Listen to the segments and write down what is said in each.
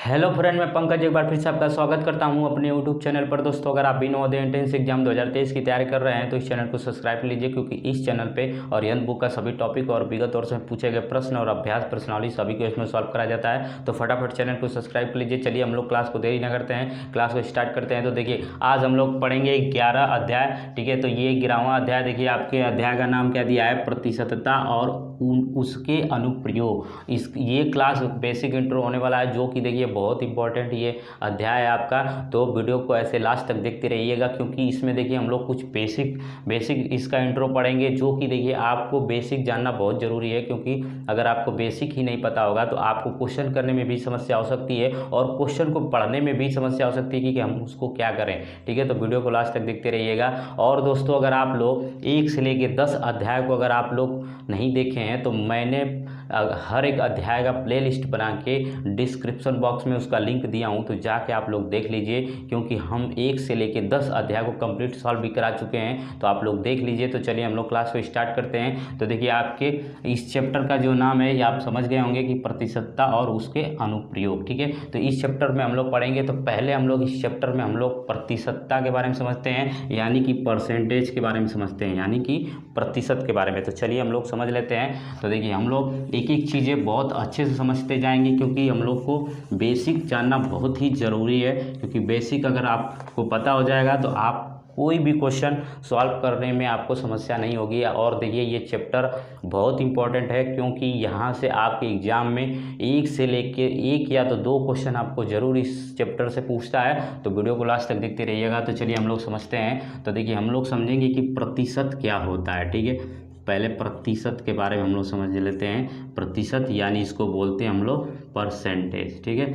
Hello friend, मैं पंकज एक बार फिर से आपका स्वागत करता हूं अपने यूट्यूब चैनल पर। दोस्तों, अगर आप भी नवोदय एंट्रेंस एग्जाम 2023 की तैयारी कर रहे हैं तो इस चैनल को सब्सक्राइब कर लीजिए, क्योंकि इस चैनल पे ओरिएंट बुक का सभी टॉपिक और विगत वर्ष में पूछे गए प्रश्न और अभ्यास प्रश्नावली सभी को इसमें सॉल्व कराया जाता है। तो फटाफट चैनल को सब्सक्राइब कर लीजिए। चलिए हम लोग क्लास को देरी न करते हैं, क्लास को स्टार्ट करते हैं। तो देखिए, आज हम लोग पढ़ेंगे 11 अध्याय। ठीक है, तो ये 11वां अध्याय। देखिए, आपके अध्याय का नाम क्या दिया है? प्रतिशतता और उसके अनुप्रयोग। ये क्लास बेसिक इंट्रो होने वाला है, जो कि देखिए बहुत इंपॉर्टेंट ये अध्याय है आपका। तो वीडियो को ऐसे लास्ट तक देखते रहिएगा, क्योंकि इसमें देखिए हम लोग कुछ बेसिक इसका इंट्रो पढ़ेंगे, जो कि देखिए आपको बेसिक जानना बहुत ज़रूरी है। क्योंकि अगर आपको बेसिक ही नहीं पता होगा तो आपको क्वेश्चन करने में भी समस्या हो सकती है, और क्वेश्चन को पढ़ने में भी समस्या हो सकती है कि हम उसको क्या करें। ठीक है, तो वीडियो को लास्ट तक देखते रहिएगा। और दोस्तों, अगर आप लोग 1 से लेकर 10 अध्याय को अगर आप लोग नहीं देखे हैं तो मैंने हर एक अध्याय का प्लेलिस्ट बना के डिस्क्रिप्शन बॉक्स में उसका लिंक दिया हूं, तो जाके आप लोग देख लीजिए। क्योंकि हम 1 से लेके 10 अध्याय को कंप्लीट सॉल्व भी करा चुके हैं, तो आप लोग देख लीजिए। तो चलिए हम लोग क्लास को स्टार्ट करते हैं। तो देखिए, आपके इस चैप्टर का जो नाम है ये आप समझ गए होंगे कि प्रतिशतता और उसके अनुप्रयोग। ठीक है, तो इस चैप्टर में हम लोग पढ़ेंगे। तो पहले हम लोग इस चैप्टर में हम लोग प्रतिशतता के बारे में समझते हैं, यानी कि परसेंटेज के बारे में समझते हैं, यानी कि प्रतिशत के बारे में। तो चलिए हम लोग समझ लेते हैं। तो देखिए, हम लोग एक एक चीज़ें बहुत अच्छे से समझते जाएंगे, क्योंकि हम लोग को बेसिक जानना बहुत ही ज़रूरी है। क्योंकि बेसिक अगर आपको पता हो जाएगा तो आप कोई भी क्वेश्चन सॉल्व करने में आपको समस्या नहीं होगी। और देखिए, ये चैप्टर बहुत इंपॉर्टेंट है, क्योंकि यहाँ से आपके एग्ज़ाम में 1 से लेके 1 या तो 2 क्वेश्चन आपको ज़रूर इस चैप्टर से पूछता है। तो वीडियो को लास्ट तक देखते रहिएगा। तो चलिए हम लोग समझते हैं। तो देखिए, हम लोग समझेंगे कि प्रतिशत क्या होता है। ठीक है, पहले प्रतिशत के बारे में हम लोग समझ लेते हैं। प्रतिशत यानी इसको बोलते हैं हम लोग परसेंटेज। ठीक है,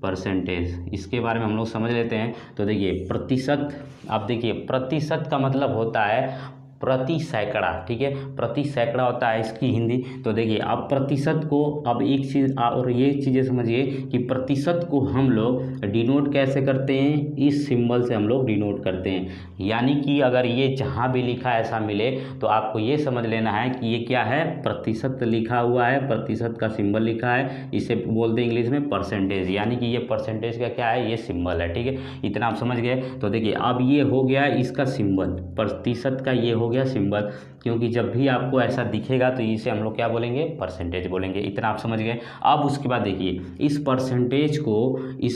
परसेंटेज, इसके बारे में हम लोग समझ लेते हैं। तो देखिए, प्रतिशत, आप देखिए प्रतिशत का मतलब होता है प्रति सैकड़ा। ठीक है, प्रति सैकड़ा होता है इसकी हिंदी। तो देखिए, अब प्रतिशत को, अब एक चीज़ और ये चीज़ें समझिए कि प्रतिशत को हम लोग डिनोट कैसे करते हैं? इस सिंबल से हम लोग डिनोट करते हैं। यानी कि अगर ये जहाँ भी लिखा ऐसा मिले तो आपको ये समझ लेना है कि ये क्या है? प्रतिशत लिखा हुआ है, प्रतिशत का सिंबल लिखा है, इसे बोलते हैं इंग्लिश में परसेंटेज। यानी कि ये परसेंटेज का क्या है? ये सिंबल है। ठीक है, इतना आप समझ गए। तो देखिए, अब ये हो गया इसका सिंबल, प्रतिशत का ये हो गया सिंबल। क्योंकि जब भी आपको ऐसा दिखेगा तो इसे हम लोग क्या बोलेंगे? परसेंटेज बोलेंगे। इतना आप समझ गए। अब उसके बाद देखिए, इस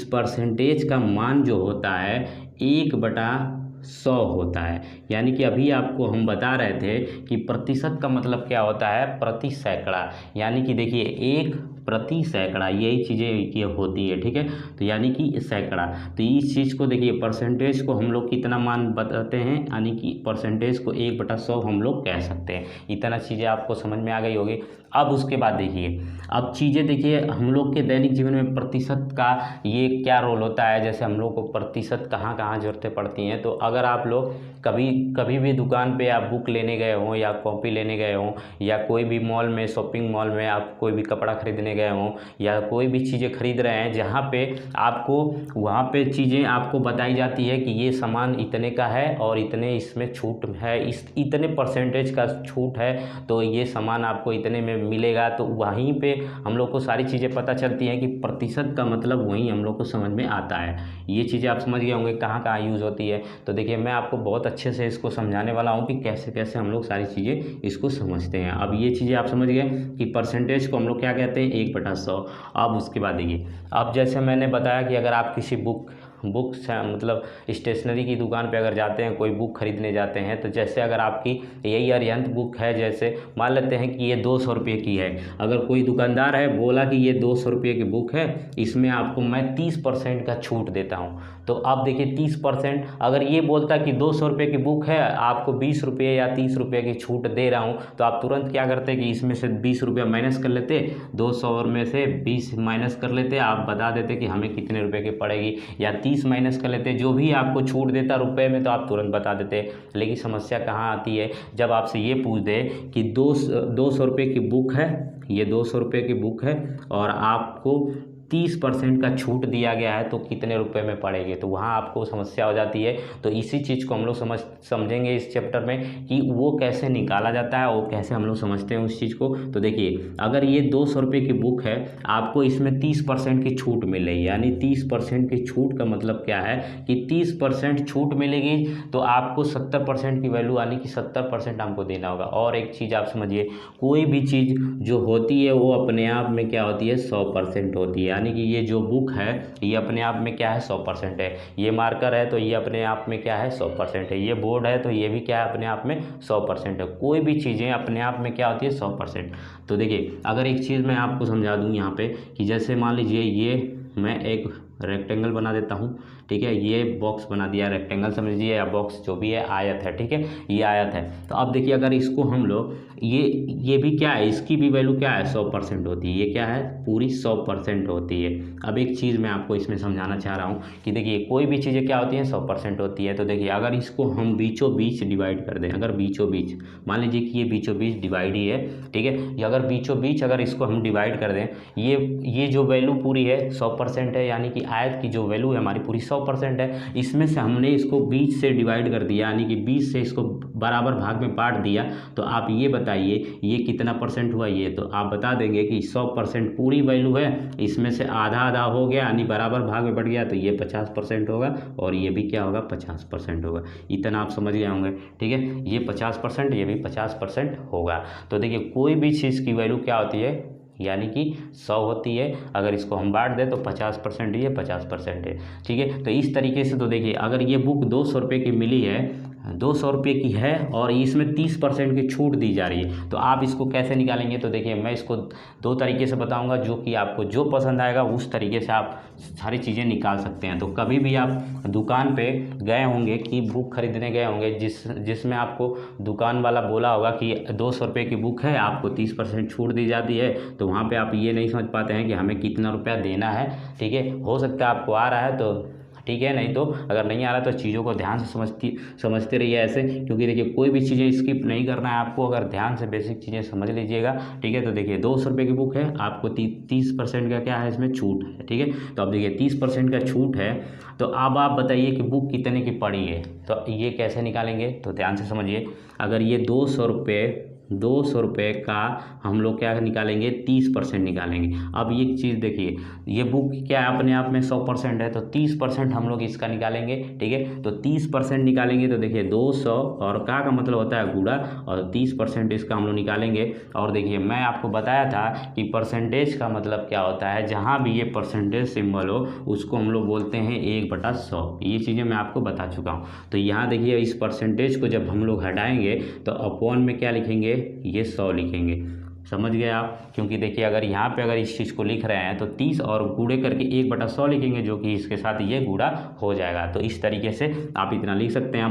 परसेंटेज का मान जो होता है 1/100 होता है। यानी कि अभी आपको हम बता रहे थे कि प्रतिशत का मतलब क्या होता है? प्रति सैकड़ा। यानी कि देखिए, 1 प्रति सैकड़ा, यही चीज़ें ये होती है। ठीक है, तो यानी कि सैकड़ा। तो इस चीज़ को देखिए, परसेंटेज को हम लोग कितना मान बताते हैं? यानी कि परसेंटेज को 1/100 हम लोग कह सकते हैं। इतना चीज़ें आपको समझ में आ गई होगी। अब उसके बाद देखिए, अब चीज़ें देखिए, हम लोग के दैनिक जीवन में प्रतिशत का ये क्या रोल होता है। जैसे हम लोग को प्रतिशत कहाँ कहाँ ज़रूरतें पड़ती हैं। तो अगर आप लोग कभी भी दुकान पे आप बुक लेने गए हों या कॉपी लेने गए हों, या कोई भी मॉल में, शॉपिंग मॉल में आप कोई भी कपड़ा खरीदने गए हों, या कोई भी चीज़ें खरीद रहे हैं, जहाँ पे आपको वहाँ पे चीज़ें आपको बताई जाती है कि ये सामान इतने का है और इतने इसमें छूट है, इतने परसेंटेज का छूट है, तो ये सामान आपको इतने में मिलेगा। तो वहीं पे हम लोग को सारी चीज़ें पता चलती हैं कि प्रतिशत का मतलब वहीं हम लोग को समझ में आता है। ये चीज़ें आप समझ गए होंगे कहाँ कहाँ यूज़ होती है। तो देखिए, मैं आपको बहुत अच्छे से इसको समझाने वाला हूँ कि कैसे कैसे हम लोग सारी चीज़ें इसको समझते हैं। अब ये चीज़ें आप समझ गए कि परसेंटेज को हम लोग क्या कहते हैं? 1/100। अब उसके बाद देखिए, अब जैसे मैंने बताया कि अगर आप किसी बुक मतलब स्टेशनरी की दुकान पे अगर जाते हैं, कोई बुक खरीदने जाते हैं, तो जैसे अगर आपकी यही अरिहंत बुक है, जैसे मान लेते हैं कि ये 200 रुपये की है। अगर कोई दुकानदार है, बोला कि ये 200 रुपये की बुक है, इसमें आपको मैं 30% का छूट देता हूँ। तो अब देखिए, 30%, अगर ये बोलता कि 200 रुपये की बुक है, आपको 20 रुपये या 30 रुपये की छूट दे रहा हूँ, तो आप तुरंत क्या करते कि इसमें से 20 रुपया माइनस कर लेते, 200 में से 20 माइनस कर लेते, आप बता देते कि हमें कितने रुपए की पड़ेगी, या 30 माइनस कर लेते, जो भी आपको छूट देता रुपए में, तो आप तुरंत बता देते। लेकिन समस्या कहाँ आती है? जब आपसे ये पूछ दे कि 200 रुपये की बुक है, ये 200 रुपये की बुक है और आपको 30% का छूट दिया गया है तो कितने रुपए में पड़ेगी, तो वहाँ आपको समस्या हो जाती है। तो इसी चीज़ को हम लोग समझेंगे इस चैप्टर में कि वो कैसे निकाला जाता है और कैसे हम लोग समझते हैं उस चीज़ को। तो देखिए, अगर ये 200 रुपये की बुक है, आपको इसमें 30% की छूट मिल रही है, यानी 30% की छूट का मतलब क्या है कि 30% छूट मिलेगी तो आपको 70% की वैल्यू यानी कि 70% हमको देना होगा। और एक चीज़ आप समझिए, कोई भी चीज़ जो होती है वो अपने आप में क्या होती है, 100% होती है। यानी कि ये जो बुक है ये अपने आप में क्या है, 100% है। ये मार्कर है तो ये अपने आप में क्या है, 100% है। ये बोर्ड है तो ये भी क्या है, अपने आप में 100% है। कोई भी चीज़ें अपने आप में क्या होती है, 100%। तो देखिए, अगर एक चीज़ मैं आपको समझा दूँ यहाँ पे कि जैसे मान लीजिए ये मैं एक रेक्टेंगल बना देता हूँ, ठीक है, ये बॉक्स बना दिया, रेक्टेंगल समझिए या बॉक्स जो भी है, आयत है, ठीक है, ये आयत है। तो अब देखिए, अगर इसको हम लोग ये भी क्या है, इसकी भी वैल्यू क्या है, 100% होती है। ये क्या है, पूरी 100% होती है। अब एक चीज़ मैं आपको इसमें समझाना चाह रहा हूँ कि देखिए, कोई भी चीज़ें क्या होती हैं, 100% होती है। तो देखिए, अगर इसको हम बीचों बीच डिवाइड कर दें, अगर बीचों बीच मान लीजिए कि ये बीचों बीच डिवाइड ही है, ठीक है, ये अगर बीचों बीच अगर इसको हम डिवाइड कर दें, ये जो वैल्यू पूरी है 100% है, यानी कि आयत की जो वैल्यू है हमारी पूरी 100% है। इसमें से हमने इसको 20 से डिवाइड कर दिया, यानी कि 20 से इसको बराबर भाग में बांट दिया। तो आप ये बताइए ये कितना परसेंट हुआ, ये तो आप बता देंगे कि 100% पूरी वैल्यू है, इसमें से आधा आधा हो गया यानी बराबर भाग में बढ़ गया, तो ये 50% होगा और ये भी क्या होगा, 50% होगा। इतना आप समझ गए होंगे, ठीक है, ये 50%, ये भी 50% होगा। तो देखिए, कोई भी चीज़ की वैल्यू क्या होती है, यानी कि 100 होती है। अगर इसको हम बांट दें तो 50% ये 50% है, ठीक है। तो इस तरीके से तो देखिए, अगर ये बुक 200 रुपये की मिली है, 200 रुपये की है और इसमें 30% की छूट दी जा रही है, तो आप इसको कैसे निकालेंगे। तो देखिए, मैं इसको 2 तरीके से बताऊंगा, जो कि आपको जो पसंद आएगा उस तरीके से आप सारी चीज़ें निकाल सकते हैं। तो कभी भी आप दुकान पे गए होंगे कि बुक खरीदने गए होंगे, जिसमें आपको दुकान वाला बोला होगा कि 200 रुपये की बुक है, आपको 30% छूट दी जाती है, तो वहाँ पे आप ये नहीं समझ पाते हैं कि हमें कितना रुपया देना है, ठीक है। हो सकता है आपको आ रहा है तो ठीक है, नहीं तो अगर नहीं आ रहा तो चीज़ों को ध्यान से समझते रहिए ऐसे, क्योंकि देखिए, कोई भी चीज़ें स्किप नहीं करना है आपको, अगर ध्यान से बेसिक चीज़ें समझ लीजिएगा, ठीक है। तो देखिए, 200 रुपये की बुक है, आपको 30% का क्या है, इसमें छूट है, ठीक है। तो अब देखिए, 30% का छूट है, तो अब आप बताइए कि बुक कितने की पड़ी है, तो ये कैसे निकालेंगे, तो ध्यान से समझिए। अगर ये 200 रुपये का हम लोग क्या निकालेंगे, 30% निकालेंगे। अब ये चीज़ देखिए, ये बुक क्या है, अपने आप में 100% है, तो 30% हम लोग इसका निकालेंगे, ठीक है। तो 30% निकालेंगे तो देखिए, 200 और का मतलब होता है गुणा, और 30% इसका हम लोग निकालेंगे। और देखिए, मैं आपको बताया था कि परसेंटेज का मतलब क्या होता है, जहाँ भी ये परसेंटेज सिंबल हो उसको हम लोग बोलते हैं 1/100। ये चीज़ें मैं आपको बता चुका हूँ। तो यहाँ देखिए, इस परसेंटेज को जब हम लोग हटाएंगे तो अपॉन में क्या लिखेंगे, ये 100 लिखेंगे। समझ गए आप, क्योंकि देखिए, अगर यहाँ पे अगर इस चीज़ को लिख रहे हैं तो 30 और गुणे करके 1/100 लिखेंगे, जो कि इसके साथ ये गुणा हो जाएगा। तो इस तरीके से आप इतना लिख सकते हैं।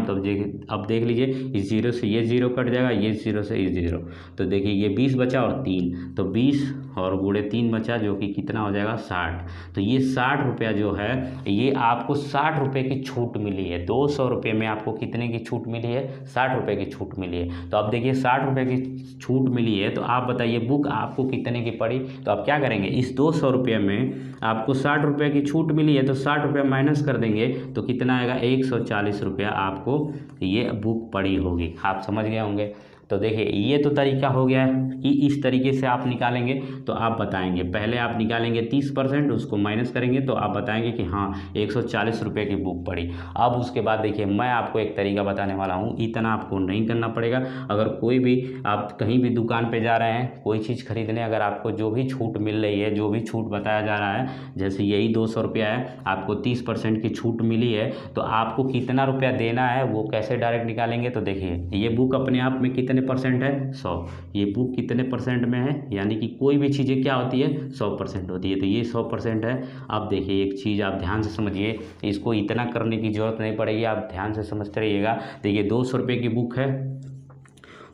अब देख लीजिए, इस 0 से ये 0 कट जाएगा, ये 0 से इस 0, तो देखिए ये 20 बचा और 3, तो 20 और गुणे 3 बचा, जो कि कितना हो जाएगा, 60। तो ये 60 रुपया जो है, ये आपको 60 रुपये की छूट मिली है। 200 रुपये में आपको कितने की छूट मिली है, 60 रुपये की छूट मिली है। तो अब देखिए, 60 रुपये की छूट मिली है, तो आप बताइए बुक आपको कितने की पड़ी। तो आप क्या करेंगे, इस 200 रुपये में आपको 60 रुपये की छूट मिली है, तो 60 रुपये माइनस कर देंगे तो कितना आएगा, 140 रुपया आपको ये बुक पड़ी होगी। आप समझ गए होंगे। तो देखिए, ये तो तरीका हो गया कि इस तरीके से आप निकालेंगे। तो आप बताएंगे, पहले आप निकालेंगे 30%, उसको माइनस करेंगे तो आप बताएंगे कि हाँ 140 रुपये की बुक पड़ी। अब उसके बाद देखिए, मैं आपको एक तरीका बताने वाला हूँ, इतना आपको नहीं करना पड़ेगा। अगर कोई भी आप कहीं भी दुकान पे जा रहे हैं कोई चीज़ खरीदने, अगर आपको जो भी छूट मिल रही है, जो भी छूट बताया जा रहा है, जैसे यही 200 रुपया है, आपको 30% की छूट मिली है, तो आपको कितना रुपया देना है वो कैसे डायरेक्ट निकालेंगे। तो देखिए, ये बुक अपने आप में कितने परसेंट है, 100। ये बुक कितने परसेंट में है, यानी कि कोई भी चीज़ें क्या होती है, 100% होती है, तो ये 100% है। अब देखिए, एक चीज़ आप ध्यान से समझिए, इसको इतना करने की ज़रूरत नहीं पड़ेगी, आप ध्यान से समझते रहिएगा। देखिए, 200 रुपये की बुक है,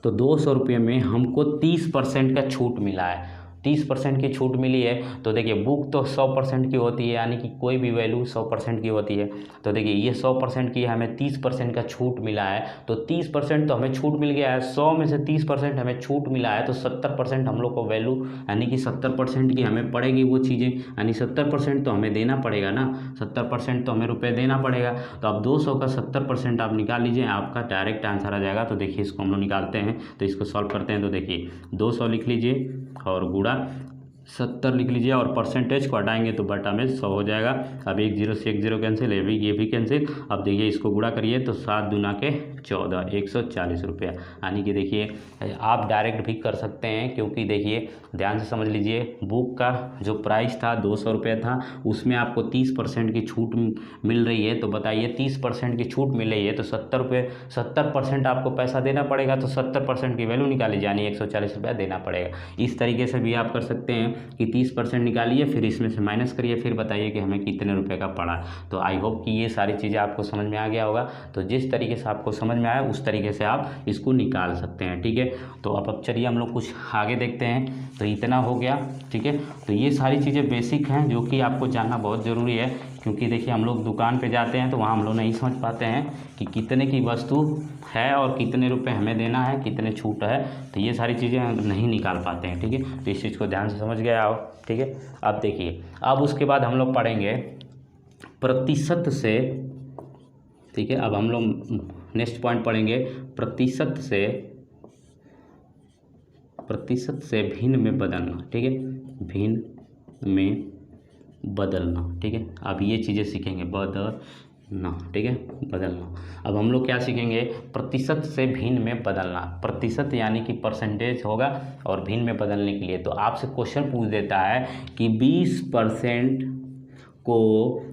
तो 200 रुपये में हमको 30% का छूट मिला है। 30% की छूट मिली है। तो देखिए बुक तो 100% की होती है, यानी कि कोई भी वैल्यू 100% की होती है। तो देखिए ये 100% की है, हमें 30% का छूट मिला है। तो 30% तो हमें छूट मिल गया है, 100 में से 30% हमें छूट मिला है, तो 70% हम लोग को वैल्यू यानी कि 70% की हमें पड़ेगी वो चीज़ें, यानी 70% तो हमें देना पड़ेगा ना, 70% तो हमें रुपये देना पड़ेगा। तो अब 200 का 70% आप निकाल लीजिए, आपका डायरेक्ट आंसर आ जाएगा। तो देखिए इसको हम लोग निकालते हैं, तो इसको सॉल्व करते हैं। तो देखिए 200 लिख लीजिए और गुणा 70 लिख लीजिए और परसेंटेज को हटाएंगे तो बटा में 100 हो जाएगा। अब 1 0 से 1 0 कैंसिल, ये भी कैंसिल। अब देखिए इसको गुणा करिए तो 7 दूना के 14, 140 रुपया। यानी कि देखिए आप डायरेक्ट भी कर सकते हैं, क्योंकि देखिए ध्यान से समझ लीजिए, बुक का जो प्राइस था 200 रुपये था, उसमें आपको 30% की छूट मिल रही है। तो बताइए 30% की छूट मिल रही है तो 70% आपको पैसा देना पड़ेगा। तो 70% की वैल्यू निकाली, यानी 140 रुपया देना पड़ेगा। इस तरीके से भी आप कर सकते हैं कि 30% निकालिए, फिर इसमें से माइनस करिए, फिर बताइए कि हमें कितने रुपए का पड़ा। तो आई होप कि ये सारी चीज़ें आपको समझ में आ गया होगा। तो जिस तरीके से आपको समझ में आया उस तरीके से आप इसको निकाल सकते हैं, ठीक है। तो अब चलिए हम लोग कुछ आगे देखते हैं। तो इतना हो गया, ठीक है। तो ये सारी चीज़ें बेसिक हैं जो कि आपको जानना बहुत ज़रूरी है, क्योंकि देखिए हम लोग दुकान पे जाते हैं तो वहाँ हम लोग नहीं समझ पाते हैं कि कितने की वस्तु है और कितने रुपए हमें देना है, कितने छूट है। तो ये सारी चीज़ें हम नहीं निकाल पाते हैं, ठीक है। तो इस चीज़ को ध्यान से समझ गए आप, ठीक है। अब देखिए, अब उसके बाद हम लोग पढ़ेंगे प्रतिशत से, ठीक है। अब हम लोग नेक्स्ट पॉइंट पढ़ेंगे प्रतिशत से भिन्न में बदलना, ठीक है। भिन्न में बदलना, ठीक है। अब ये चीज़ें सीखेंगे, बदलना, ठीक है, बदलना। अब हम लोग क्या सीखेंगे, प्रतिशत से भिन्न में बदलना। प्रतिशत यानी कि परसेंटेज होगा, और भिन्न में बदलने के लिए तो आपसे क्वेश्चन पूछ देता है कि 20% को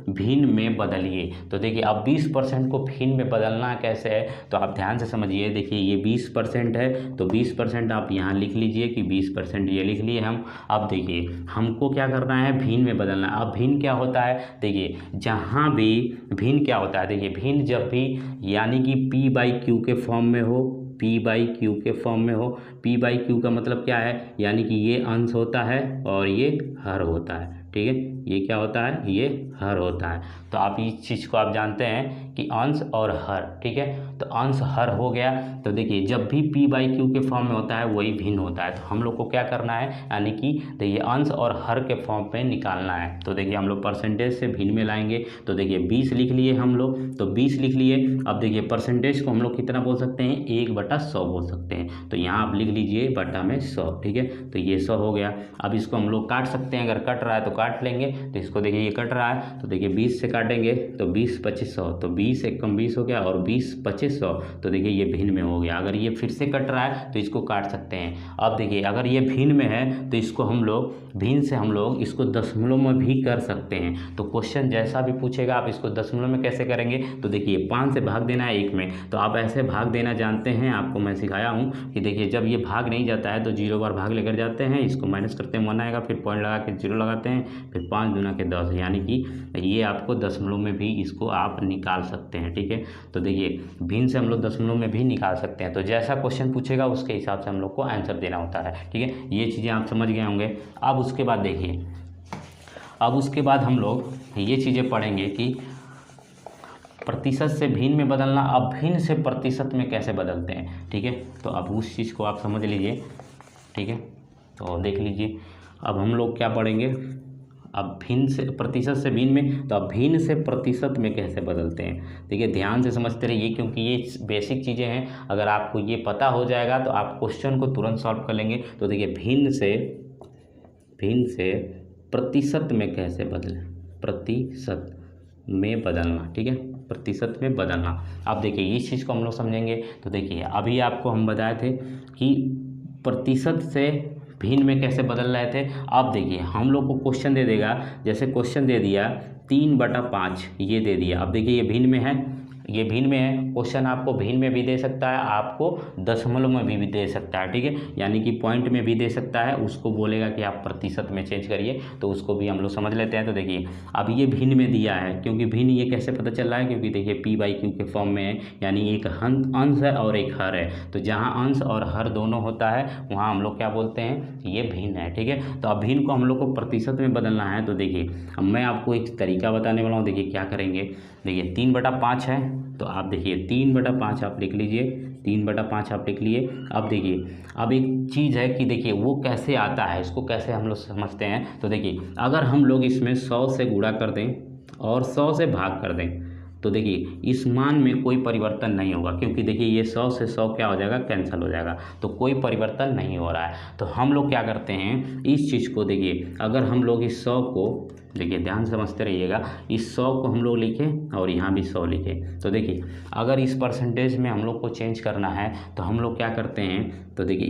भिन्न में बदलिए। तो देखिए अब 20% को भिन्न में बदलना कैसे है, तो आप ध्यान से समझिए। देखिए ये 20% है, तो 20% आप यहाँ लिख लीजिए कि 20% ये लिख लिए हम। अब देखिए हमको क्या करना है, भिन्न में बदलना। अब भिन्न क्या होता है, देखिए जहाँ भी भिन्न क्या होता है, देखिए भिन्न जब भी यानी कि P/Q के फॉर्म में हो, P/Q के फॉर्म में हो। P/Q का मतलब क्या है, यानी कि ये अंश होता है और ये हर होता है, ठीक है। ये क्या होता है, ये हर होता है। तो आप इस चीज़ को आप जानते हैं कि अंश और हर, ठीक है। तो अंश हर हो गया। तो देखिए जब भी P/Q के फॉर्म में होता है वही भिन्न होता है। तो हम लोग को क्या करना है, यानी कि देखिए अंश और हर के फॉर्म पे निकालना है। तो देखिए हम लोग परसेंटेज से भिन्न में लाएंगे। तो देखिए 20 लिख लिए हम लोग, तो 20 लिख लिए। अब देखिए परसेंटेज को हम लोग कितना बोल सकते हैं, 1/100 बोल सकते हैं। तो यहाँ आप लिख लीजिए बटा में 100, ठीक है। तो ये 100 हो गया। अब इसको हम लोग काट सकते हैं, अगर कट रहा है तो काट लेंगे। तो इसको देखिए ये कट रहा है, तो देखिए 20 से काटेंगे तो 20 25 100, तो 20 एक कम 20 हो गया, और 20 25 100। तो देखिए ये भिन्न में हो गया। अगर ये फिर से कट रहा है तो इसको काट सकते हैं। अब देखिए अगर ये भिन्न में है तो इसको हम लोग भिन्न से हम लोग इसको दशमलव में भी कर सकते हैं। तो क्वेश्चन जैसा भी पूछेगा आप इसको दशमलव में कैसे करेंगे, तो देखिए 5 से भाग देना है 1 में। तो आप ऐसे भाग देना जानते हैं, आपको मैं सिखाया हूँ कि देखिए जब ये भाग नहीं जाता है तो 0 बार भाग लेकर जाते हैं, इसको माइनस करते हैं 1 आएगा, फिर पॉइंट लगा के 0 लगाते हैं, फिर 5 दूना के 10, यानी कि ये आपको दशमलव में भी इसको आप निकाल सकते हैं, ठीक है। तो देखिए भिन्न से हम लोग दशमलव में भी निकाल सकते हैं। तो जैसा क्वेश्चन पूछेगा उसके हिसाब से हम लोग को आंसर देना होता है, ठीक है। ये चीज़ें आप समझ गए होंगे। अब उसके बाद देखिए, अब उसके बाद हम लोग ये चीज़ें पढ़ेंगे कि प्रतिशत से भिन्न में बदलना। अब भिन्न से प्रतिशत में कैसे बदलते हैं, ठीक है। तो अब उस चीज़ को आप समझ लीजिए, ठीक है। तो देख लीजिए अब हम लोग क्या पढ़ेंगे, अब भिन्न से प्रतिशत से भिन्न में, तो अब भिन्न से प्रतिशत में कैसे बदलते हैं। देखिए ध्यान से समझते रहिए, क्योंकि ये बेसिक चीज़ें हैं। अगर आपको ये पता हो जाएगा तो आप क्वेश्चन को तुरंत सॉल्व कर लेंगे। तो देखिए भिन्न से प्रतिशत में कैसे बदलें, प्रतिशत में बदलना, ठीक है, प्रतिशत में बदलना। अब देखिए इस चीज़ को हम लोग समझेंगे। तो देखिए अभी आपको हम बताए थे कि प्रतिशत से भिन्न में कैसे बदल रहे थे। अब देखिए हम लोग को क्वेश्चन दे देगा, जैसे क्वेश्चन दे दिया 3/5 ये दे दिया। अब देखिए ये भिन्न में है, ये भिन्न में है, क्वेश्चन आपको भिन्न में भी दे सकता है, आपको दशमलव में भी दे सकता है, ठीक है, यानी कि पॉइंट में भी दे सकता है, उसको बोलेगा कि आप प्रतिशत में चेंज करिए, तो उसको भी हम लोग समझ लेते हैं। तो देखिए अब ये भिन्न में दिया है, क्योंकि भिन्न ये कैसे पता चल रहा है, क्योंकि देखिए p/q के फॉर्म में है, यानी एक अंश है और एक हर है, तो जहाँ अंश और हर दोनों होता है वहाँ हम लोग क्या बोलते हैं, ये भिन्न है, ठीक है। तो अब भिन्न को हम लोग को प्रतिशत में बदलना है, तो देखिए अब मैं आपको एक तरीका बताने वाला हूँ। देखिए क्या करेंगे, देखिए 3/5 है, तो आप देखिए 3/5 आप लिख लीजिए, 3/5 आप लिख लिए। अब देखिए अब एक चीज़ है कि देखिए वो कैसे आता है, इसको कैसे हम लोग समझते हैं। तो देखिए अगर हम लोग इसमें 100 से गुणा कर दें और 100 से भाग कर दें, तो देखिए इस मान में कोई परिवर्तन नहीं होगा, क्योंकि देखिए ये 100 से 100 क्या हो जाएगा, कैंसिल हो जाएगा, तो कोई परिवर्तन नहीं हो रहा है। तो हम लोग क्या करते हैं, इस चीज़ को देखिए अगर हम लोग इस 100 को देखिए ध्यान समझते रहिएगा, इस 100 को हम लोग लिखें और यहाँ भी 100 लिखें, तो देखिए अगर इस परसेंटेज में हम लोग को चेंज करना है तो हम लोग क्या करते हैं, तो देखिए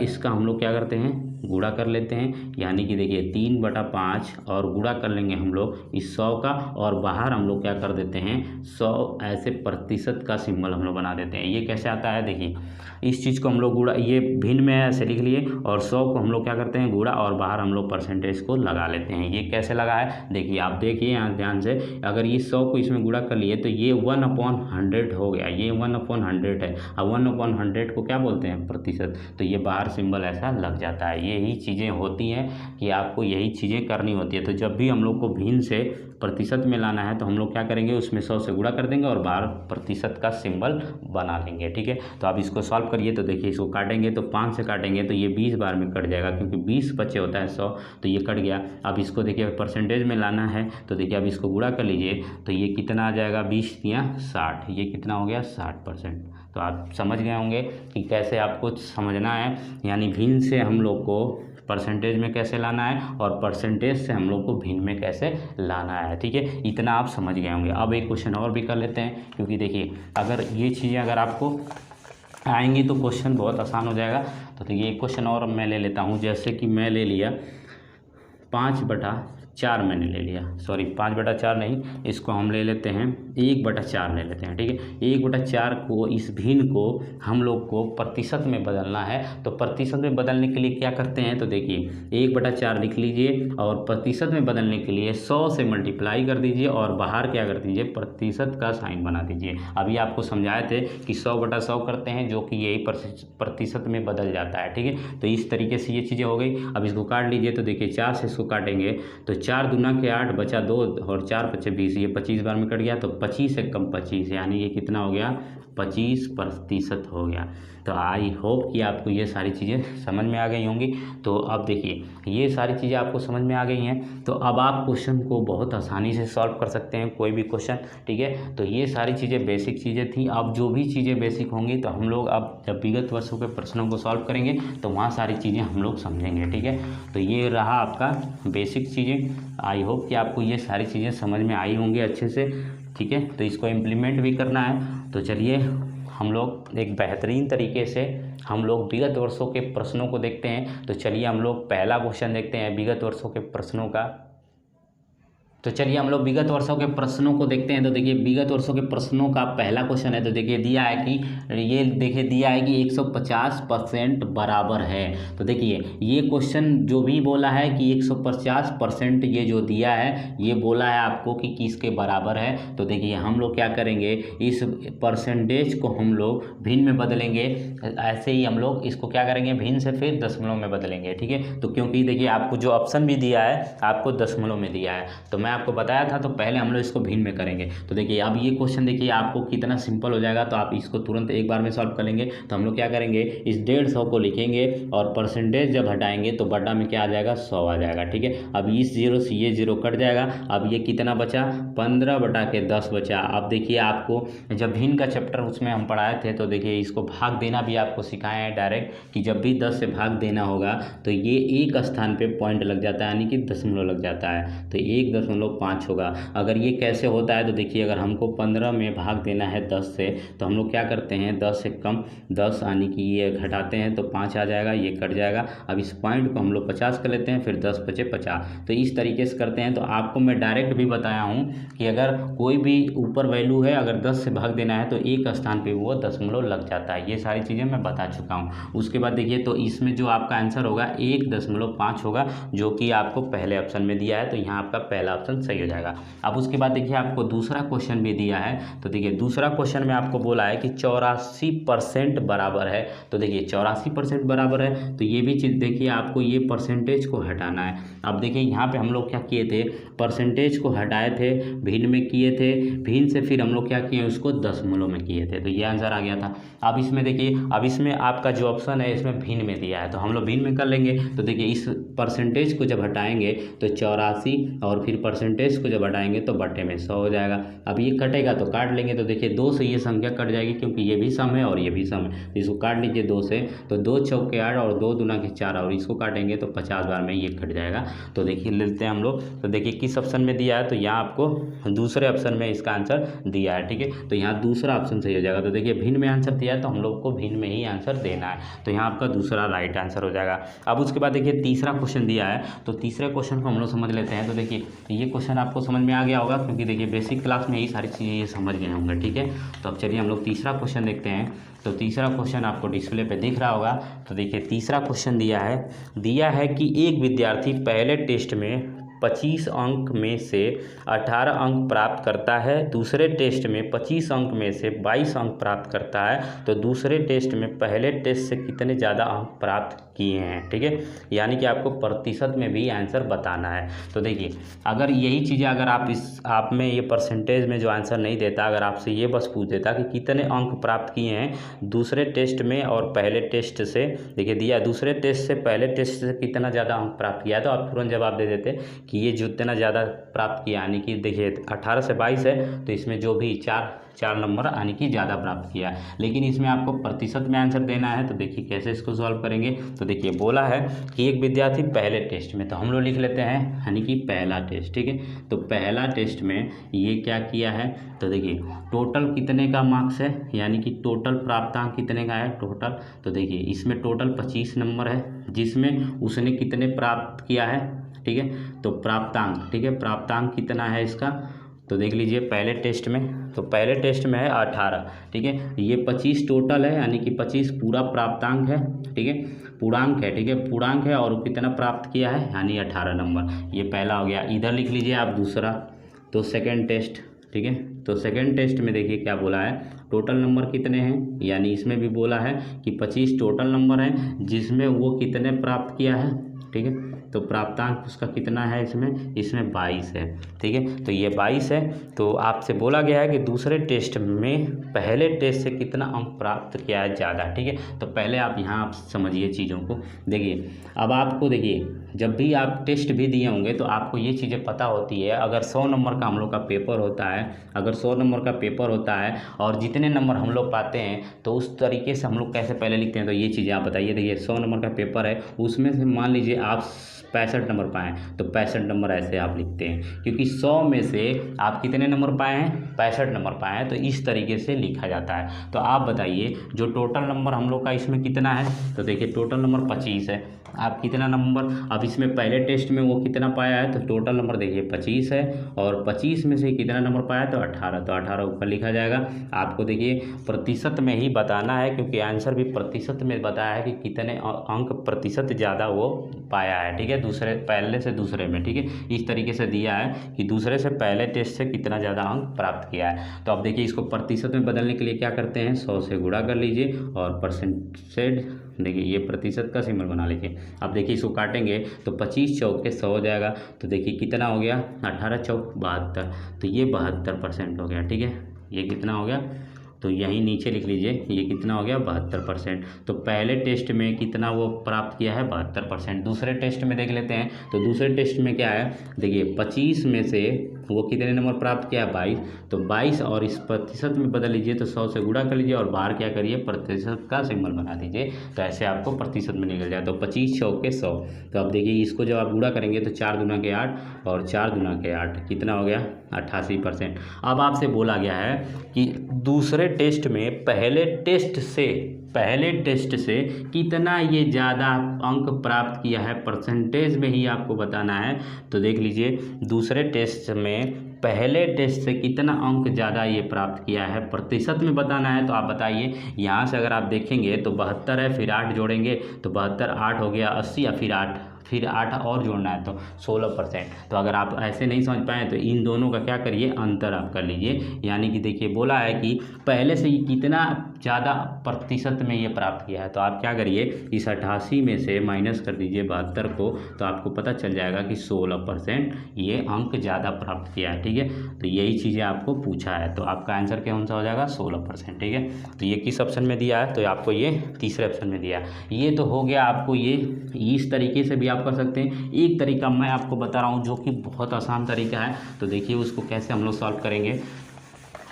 इसका हम लोग क्या करते हैं, गुणा कर लेते हैं, यानी कि देखिए 3/5 और गुणा कर लेंगे हम लोग इस 100 का, और बाहर हम लोग क्या कर देते हैं, 100 ऐसे प्रतिशत का सिंबल हम लोग बना देते हैं। ये कैसे आता है, देखिए इस चीज़ को हम लोग गुणा, ये भिन्न में ऐसे लिख लिए, और 100 को हम लोग क्या करते हैं, गुणा, और बाहर हम लोग परसेंटेज को लगा लेते हैं। ये कैसे लगा है, देखिए आप देखिए यहाँ ध्यान से, अगर ये 100 को इसमें गुणा कर लिए तो ये 1/100 हो गया, ये 1/100 है। अब 1/100 को क्या बोलते हैं, प्रतिशत, तो ये बाहर सिंबल ऐसा लग जाता है। यही चीज़ें होती हैं कि आपको यही चीज़ें करनी होती है। तो जब भी हम लोग को भिन्न से प्रतिशत में लाना है तो हम लोग क्या करेंगे, उसमें 100 से गुणा कर देंगे और बाहर प्रतिशत का सिंबल बना लेंगे, ठीक है। तो आप इसको सॉल्व करिए, तो देखिए इसको काटेंगे तो 5 से काटेंगे तो ये 20 बार में कट जाएगा, क्योंकि 20 बचे होता है 100, तो ये कट गया। अब इसको देखिए परसेंटेज में लाना है, तो देखिए अब इसको गुणा कर लीजिए, तो ये कितना आ जाएगा, 20 या 60, ये कितना हो गया, 60%। तो आप समझ गए होंगे कि कैसे आपको समझना है, यानी भिन्न से हम लोग को परसेंटेज में कैसे लाना है और परसेंटेज से हम लोग को भिन्न में कैसे लाना है, ठीक है। इतना आप समझ गए होंगे। अब एक क्वेश्चन और भी कर लेते हैं, क्योंकि देखिए अगर ये चीज़ें अगर आपको आएंगी तो क्वेश्चन बहुत आसान हो जाएगा। तो देखिए एक क्वेश्चन और मैं ले लेता हूँ, जैसे कि मैं ले लिया 5/4 मैंने ले लिया, सॉरी 5/4 नहीं, इसको हम ले लेते हैं 1/4 ले लेते हैं, ठीक है। 1/4 को, इस भिन्न को हम लोग को प्रतिशत में बदलना है, तो प्रतिशत में बदलने के लिए क्या करते हैं, तो देखिए 1/4 लिख लीजिए और प्रतिशत में बदलने के लिए 100 से मल्टीप्लाई कर दीजिए और बाहर क्या कर दीजिए, प्रतिशत का साइन बना दीजिए। अभी आपको समझाए थे कि 100/100 करते हैं, जो कि यही प्रतिशत में बदल जाता है, ठीक है। तो इस तरीके से ये चीज़ें हो गई। अब इसको काट लीजिए, तो देखिए 4 से इसको काटेंगे तो 4 दूना के 8 बचा 2 और 4 × 5 = 20, ये 25 बार में कट गया, तो 25 से कम 25, यानी ये कितना हो गया, 25% हो गया। तो आई होप कि आपको ये सारी चीज़ें समझ में आ गई होंगी। तो अब देखिए ये सारी चीज़ें आपको समझ में आ गई हैं, तो अब आप क्वेश्चन को बहुत आसानी से सॉल्व कर सकते हैं, कोई भी क्वेश्चन, ठीक है। तो ये सारी चीज़ें बेसिक चीज़ें थी। अब जो भी चीज़ें बेसिक होंगी तो हम लोग अब जब विगत वर्षों के प्रश्नों को सॉल्व करेंगे तो वहाँ सारी चीज़ें हम लोग समझेंगे, ठीक है। तो ये रहा आपका बेसिक चीज़ें। आई होप कि आपको ये सारी चीज़ें समझ में आई होंगी अच्छे से, ठीक है। तो इसको इम्प्लीमेंट भी करना है। तो चलिए हम लोग एक बेहतरीन तरीके से हम लोग विगत वर्षों के प्रश्नों को देखते हैं। तो चलिए हम लोग पहला क्वेश्चन देखते हैं विगत वर्षों के प्रश्नों का। तो चलिए हम लोग विगत वर्षों के प्रश्नों को देखते हैं। तो देखिए विगत वर्षों के प्रश्नों का पहला क्वेश्चन है, तो देखिए दिया है कि ये देखिए दिया है कि 150% बराबर है। तो देखिए ये क्वेश्चन जो भी बोला है कि 150% ये जो दिया है ये बोला है आपको कि किसके बराबर है। तो देखिए हम लोग क्या करेंगे, इस परसेंटेज को हम लोग भिन्न में बदलेंगे। ऐसे ही हम लोग इसको क्या करेंगे, भिन्न से फिर दशमलव में बदलेंगे, ठीक है। तो क्योंकि देखिए आपको जो ऑप्शन भी दिया है आपको दशमलव में दिया है, तो मैं आपको बताया था, तो पहले हम लोग इसको भिन्न में करेंगे। तो देखिए अब ये क्वेश्चन देखिए आपको कितना सिंपल हो जाएगा, तो आप इसको तुरंत एक बार में सॉल्व कर लेंगे। तो हम लोग क्या करेंगे, इस 150 को लिखेंगे और परसेंटेज जब हटाएंगे तो बटा में क्या आ जाएगा, 100 आ जाएगा, ठीक है। अब इस 0 से ये 0 कट जाएगा। अब ये कितना बचा, 15/10 बचा। अब देखिए आपको जब भिन्न का चैप्टर उसमें हम पढ़ाए थे, तो देखिए इसको भाग देना भी आपको सिखाए हैं डायरेक्ट, कि जब भी 10 से भाग देना होगा तो ये एक स्थान पे पॉइंट लग जाता है, यानी कि दशमलव लग जाता है। तो 1.5 10.5 होगा। अगर ये कैसे होता है तो देखिए, अगर हमको 15 में भाग देना है 10 से, तो हम लोग क्या करते हैं 10 से कम 10 यानी कि ये घटाते हैं तो 5 आ जाएगा, ये कट जाएगा। अब इस पॉइंट को हम लोग 50 कर लेते हैं, फिर 10 बचे 50, तो इस तरीके से करते हैं। तो आपको मैं डायरेक्ट भी बताया हूँ कि अगर कोई भी ऊपर वैल्यू है, अगर 10 से भाग देना है तो एक स्थान पे वो दशमलव लग जाता है। ये सारी चीज़ें मैं बता चुका हूँ। उसके बाद देखिए, तो इसमें जो आपका आंसर होगा 1.5 होगा, जो कि आपको पहले ऑप्शन में दिया है, तो यहाँ आपका पहला ऑप्शन सही हो जाएगा। अब उसके बाद देखिए, आपको दूसरा क्वेश्चन भी दिया है। तो देखिए, दूसरा क्वेश्चन में आपको बोला है कि 84% बराबर है। तो देखिए 84% बराबर है, तो ये भी चीज़ देखिए, आपको ये परसेंटेज को हटाना है। अब देखिए, यहाँ पे हम लोग क्या किए थे, परसेंटेज को हटाए थे, भिन्न में किए थे, भिन्न से फिर हम लोग क्या किए, उसको दशमलव में किए थे, तो ये आंसर आ गया था। अब इसमें देखिए, अब इसमें आपका जो ऑप्शन है इसमें भिन्न में दिया है, तो हम लोग भिन्न में कर लेंगे। तो देखिए, इस परसेंटेज को जब हटाएंगे तो 84, और फिर परसेंटेज को जब हटाएंगे तो बटे में 100 हो जाएगा। अब ये कटेगा तो काट लेंगे, तो देखिए 2 से ये संख्या कट जाएगी, क्योंकि ये भी सम है और ये भी सम है, तो इसको काट लीजिए 2 से, तो 2 चौके 8 और 2 दूना के 4, और इसको काटेंगे तो 50 बार में ये कट जाएगा। तो देखिए लेते हैं हम लोग, तो देखिए किस ऑप्शन में दिया है, तो यहाँ आपको दूसरे ऑप्शन में इसका आंसर दिया है, ठीक है। तो यहाँ दूसरा ऑप्शन सही हो जाएगा। तो देखिए भिन्न में आंसर दिया है, तो हम लोग को भिन्न में ही आंसर देना है, तो यहाँ आपका दूसरा राइट आंसर हो जाएगा। अब उसके बाद देखिए तीसरा क्वेश्चन दिया है, तो तीसरे क्वेश्चन को हम लोग समझ लेते हैं। तो देखिए, ये क्वेश्चन आपको समझ में आ गया होगा, क्योंकि देखिए बेसिक क्लास में यही सारी चीज़ें ये समझ गए होंगे, ठीक है। तो अब चलिए हम लोग तीसरा क्वेश्चन देखते हैं। तो तीसरा क्वेश्चन आपको डिस्प्ले पे दिख रहा होगा। तो देखिए तीसरा क्वेश्चन दिया है कि एक विद्यार्थी पहले टेस्ट में 25 अंक में से 18 अंक प्राप्त करता है, दूसरे टेस्ट में 25 अंक में से 22 अंक प्राप्त करता है, तो दूसरे टेस्ट में पहले टेस्ट से कितने ज़्यादा अंक प्राप्त किए हैं, ठीक है। यानी कि आपको प्रतिशत में भी आंसर बताना है। तो देखिए, अगर यही चीज़ें अगर आप में ये परसेंटेज में जो आंसर नहीं देता, अगर आपसे ये बस पूछ देता कि कितने अंक प्राप्त किए हैं दूसरे टेस्ट में और पहले टेस्ट से, देखिए दिया दूसरे टेस्ट से पहले टेस्ट से कितना ज़्यादा अंक प्राप्त किया है, तो आप तुरंत जवाब दे देते कि ये जितना ज़्यादा प्राप्त किया, यानी कि देखिए 18 से 22 है, तो इसमें जो भी चार नंबर यानी कि ज़्यादा प्राप्त किया है। लेकिन इसमें आपको प्रतिशत में आंसर देना है, तो देखिए कैसे इसको सॉल्व करेंगे। तो देखिए बोला है कि एक विद्यार्थी पहले टेस्ट में, तो हम लोग लिख लेते हैं यानी कि पहला टेस्ट, ठीक है। तो पहला टेस्ट में ये क्या किया है, तो देखिए टोटल कितने का मार्क्स है, यानी कि टोटल प्राप्तांक कितने का है टोटल। तो देखिए इसमें टोटल 25 नंबर है, जिसमें उसने कितने प्राप्त किया है, ठीक है। तो प्राप्तांक, ठीक है, प्राप्तांक कितना है इसका, तो देख लीजिए पहले टेस्ट में, तो पहले टेस्ट में है 18, ठीक है। ये 25 टोटल है, यानी कि 25 पूरा प्राप्तांक है, ठीक है, पूर्णांक है, ठीक है, पूर्णांक है, और वो कितना प्राप्त किया है यानी 18 नंबर, ये पहला हो गया। इधर लिख लीजिए आप दूसरा, तो सेकंड टेस्ट, ठीक है। तो सेकंड टेस्ट में देखिए क्या बोला है, टोटल नंबर कितने हैं, यानी इसमें भी बोला है कि 25 टोटल नंबर हैं, जिसमें वो कितने प्राप्त किया है, ठीक है। तो प्राप्तांक उसका कितना है, इसमें 22 है, ठीक है। तो ये 22 है। तो आपसे बोला गया है कि दूसरे टेस्ट में पहले टेस्ट से कितना अंक प्राप्त किया है ज़्यादा, ठीक है। तो पहले आप यहाँ आप समझिए चीज़ों को। देखिए अब आपको देखिए, जब भी आप टेस्ट भी दिए होंगे तो आपको ये चीज़ें पता होती है। अगर 100 नंबर का हम लोग का पेपर होता है, अगर 100 नंबर का पेपर होता है और जितने नंबर हम लोग पाते हैं, तो उस तरीके से हम लोग कैसे पहले लिखते हैं, तो ये चीज़ें आप बताइए। देखिए 100 नंबर का पेपर है, उसमें से मान लीजिए आप 65 नंबर पाएँ, तो 65 नंबर ऐसे आप लिखते हैं, क्योंकि 100 में से आप कितने नंबर पाए हैं, 65 नंबर पाए हैं, तो इस तरीके से लिखा जाता है। तो आप बताइए जो टोटल नंबर हम लोग का इसमें कितना है, तो देखिए टोटल नंबर 25 है। आप कितना नंबर, अब इसमें पहले टेस्ट में वो कितना पाया है, तो टोटल नंबर देखिए 25 है, और 25 में से कितना नंबर पाया, तो 18, तो 18 ऊपर लिखा जाएगा। आपको देखिए प्रतिशत में ही बताना है, क्योंकि आंसर भी प्रतिशत में बताया है कि कितने अंक प्रतिशत ज़्यादा वो पाया है, ठीक है, दूसरे पहले से दूसरे में, ठीक है। इस तरीके से दिया है कि दूसरे से पहले टेस्ट से कितना ज़्यादा अंक प्राप्त किया है। तो अब देखिए इसको प्रतिशत में बदलने के लिए क्या करते हैं, 100 से गुणा कर लीजिए, और परसेंटेज, देखिए ये प्रतिशत का सिंबल बना लीजिए। अब देखिए इसको काटेंगे तो 25 चौक के 100 हो जाएगा, तो देखिए कितना हो गया, 18 चौक 72, तो ये 72% हो गया, ठीक है। ये कितना हो गया, तो यहीं नीचे लिख लीजिए ये कितना हो गया 72%। तो पहले टेस्ट में कितना वो प्राप्त किया है 72%। दूसरे टेस्ट में देख लेते हैं। तो दूसरे टेस्ट में क्या है, देखिए 25 में से वो कितने नंबर प्राप्त किया 22। तो 22 और इस प्रतिशत में बदल लीजिए, तो 100 से गुणा कर लीजिए और बाहर क्या करिए प्रतिशत का सिंबल बना दीजिए, तो ऐसे आपको प्रतिशत में निकल जाए। तो 25 चौके 100। तो अब देखिए इसको जब आप गुणा करेंगे तो 4 दूना के 8 और 4 दूना के 8 कितना हो गया 88%। अब आपसे बोला गया है कि दूसरे टेस्ट में पहले टेस्ट से कितना ये ज़्यादा अंक प्राप्त किया है, परसेंटेज में ही आपको बताना है। तो देख लीजिए दूसरे टेस्ट में पहले टेस्ट से कितना अंक ज़्यादा ये प्राप्त किया है, प्रतिशत में बताना है। तो आप बताइए, यहाँ से अगर आप देखेंगे तो 72 है, फिर 8 जोड़ेंगे तो 72 8 हो गया 80, या फिर 8 और जोड़ना है तो 16%। तो अगर आप ऐसे नहीं समझ पाए तो इन दोनों का क्या करिए अंतर आप कर लीजिए। यानी कि देखिए बोला है कि पहले से ही कितना ज़्यादा प्रतिशत में ये प्राप्त किया है, तो आप क्या करिए इस 88 में से माइनस कर दीजिए 72 को, तो आपको पता चल जाएगा कि 16% ये अंक ज़्यादा प्राप्त किया है। ठीक है, तो यही चीज़ें आपको पूछा है, तो आपका आंसर कौन सा हो जाएगा 16%। ठीक है, तो ये किस ऑप्शन में दिया है, तो आपको ये तीसरे ऑप्शन में दिया है। ये तो हो गया आपको, ये इस तरीके से भी आप कर सकते हैं। एक तरीका मैं आपको बता रहा हूँ जो कि बहुत आसान तरीका है, तो देखिए उसको कैसे हम लोग सॉल्व करेंगे।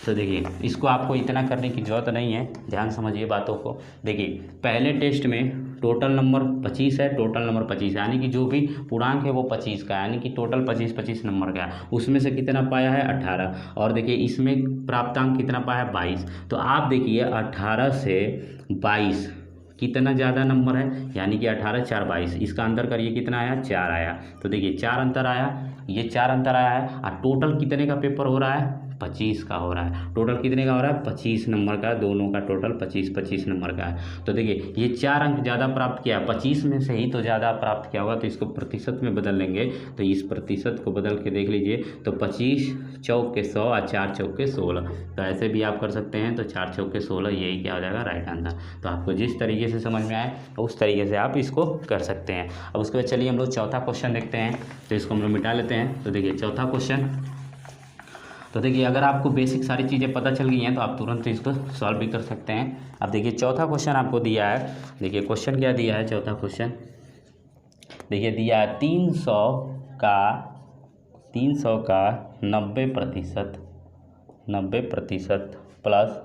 तो देखिए इसको आपको इतना करने की ज़रूरत नहीं है, ध्यान समझिए बातों को। देखिए पहले टेस्ट में टोटल नंबर 25 है, टोटल नंबर 25 यानी कि जो भी पूर्णांक है वो 25 का, यानी कि टोटल 25 नंबर का है। उसमें से कितना पाया है 18, और देखिए इसमें प्राप्तांक कितना पाया है 22। तो आप देखिए 18 से 22 कितना ज़्यादा नंबर है, यानी कि 18 4 22, इसका अंतर करिए कितना आया 4 आया। तो देखिए 4 अंतर आया, ये 4 अंतर आया है, और टोटल कितने का पेपर हो रहा है 25 का हो रहा है। टोटल कितने का हो रहा है 25 नंबर का, दोनों का टोटल 25 नंबर का है। तो देखिए ये 4 अंक ज़्यादा प्राप्त किया, 25 में से ही तो ज़्यादा प्राप्त किया होगा, तो इसको प्रतिशत में बदल लेंगे। तो इस प्रतिशत को बदल के देख लीजिए, तो 25 चौके 100 और 4 चौके 16, तो ऐसे भी आप कर सकते हैं। तो 4 चौके 16 यही क्या हो जाएगा राइट आंसर। तो आपको जिस तरीके से समझ में आए उस तरीके से आप इसको कर सकते हैं। अब उसके बाद चलिए हम लोग चौथा क्वेश्चन देखते हैं, तो इसको हम लोग मिटा लेते हैं। तो देखिए चौथा क्वेश्चन, तो देखिए अगर आपको बेसिक सारी चीज़ें पता चल गई हैं तो आप तुरंत इसको सॉल्व भी कर सकते हैं। अब देखिए चौथा क्वेश्चन आपको दिया है, देखिए क्वेश्चन क्या दिया है, चौथा क्वेश्चन देखिए दिया है 300 का 90% प्लस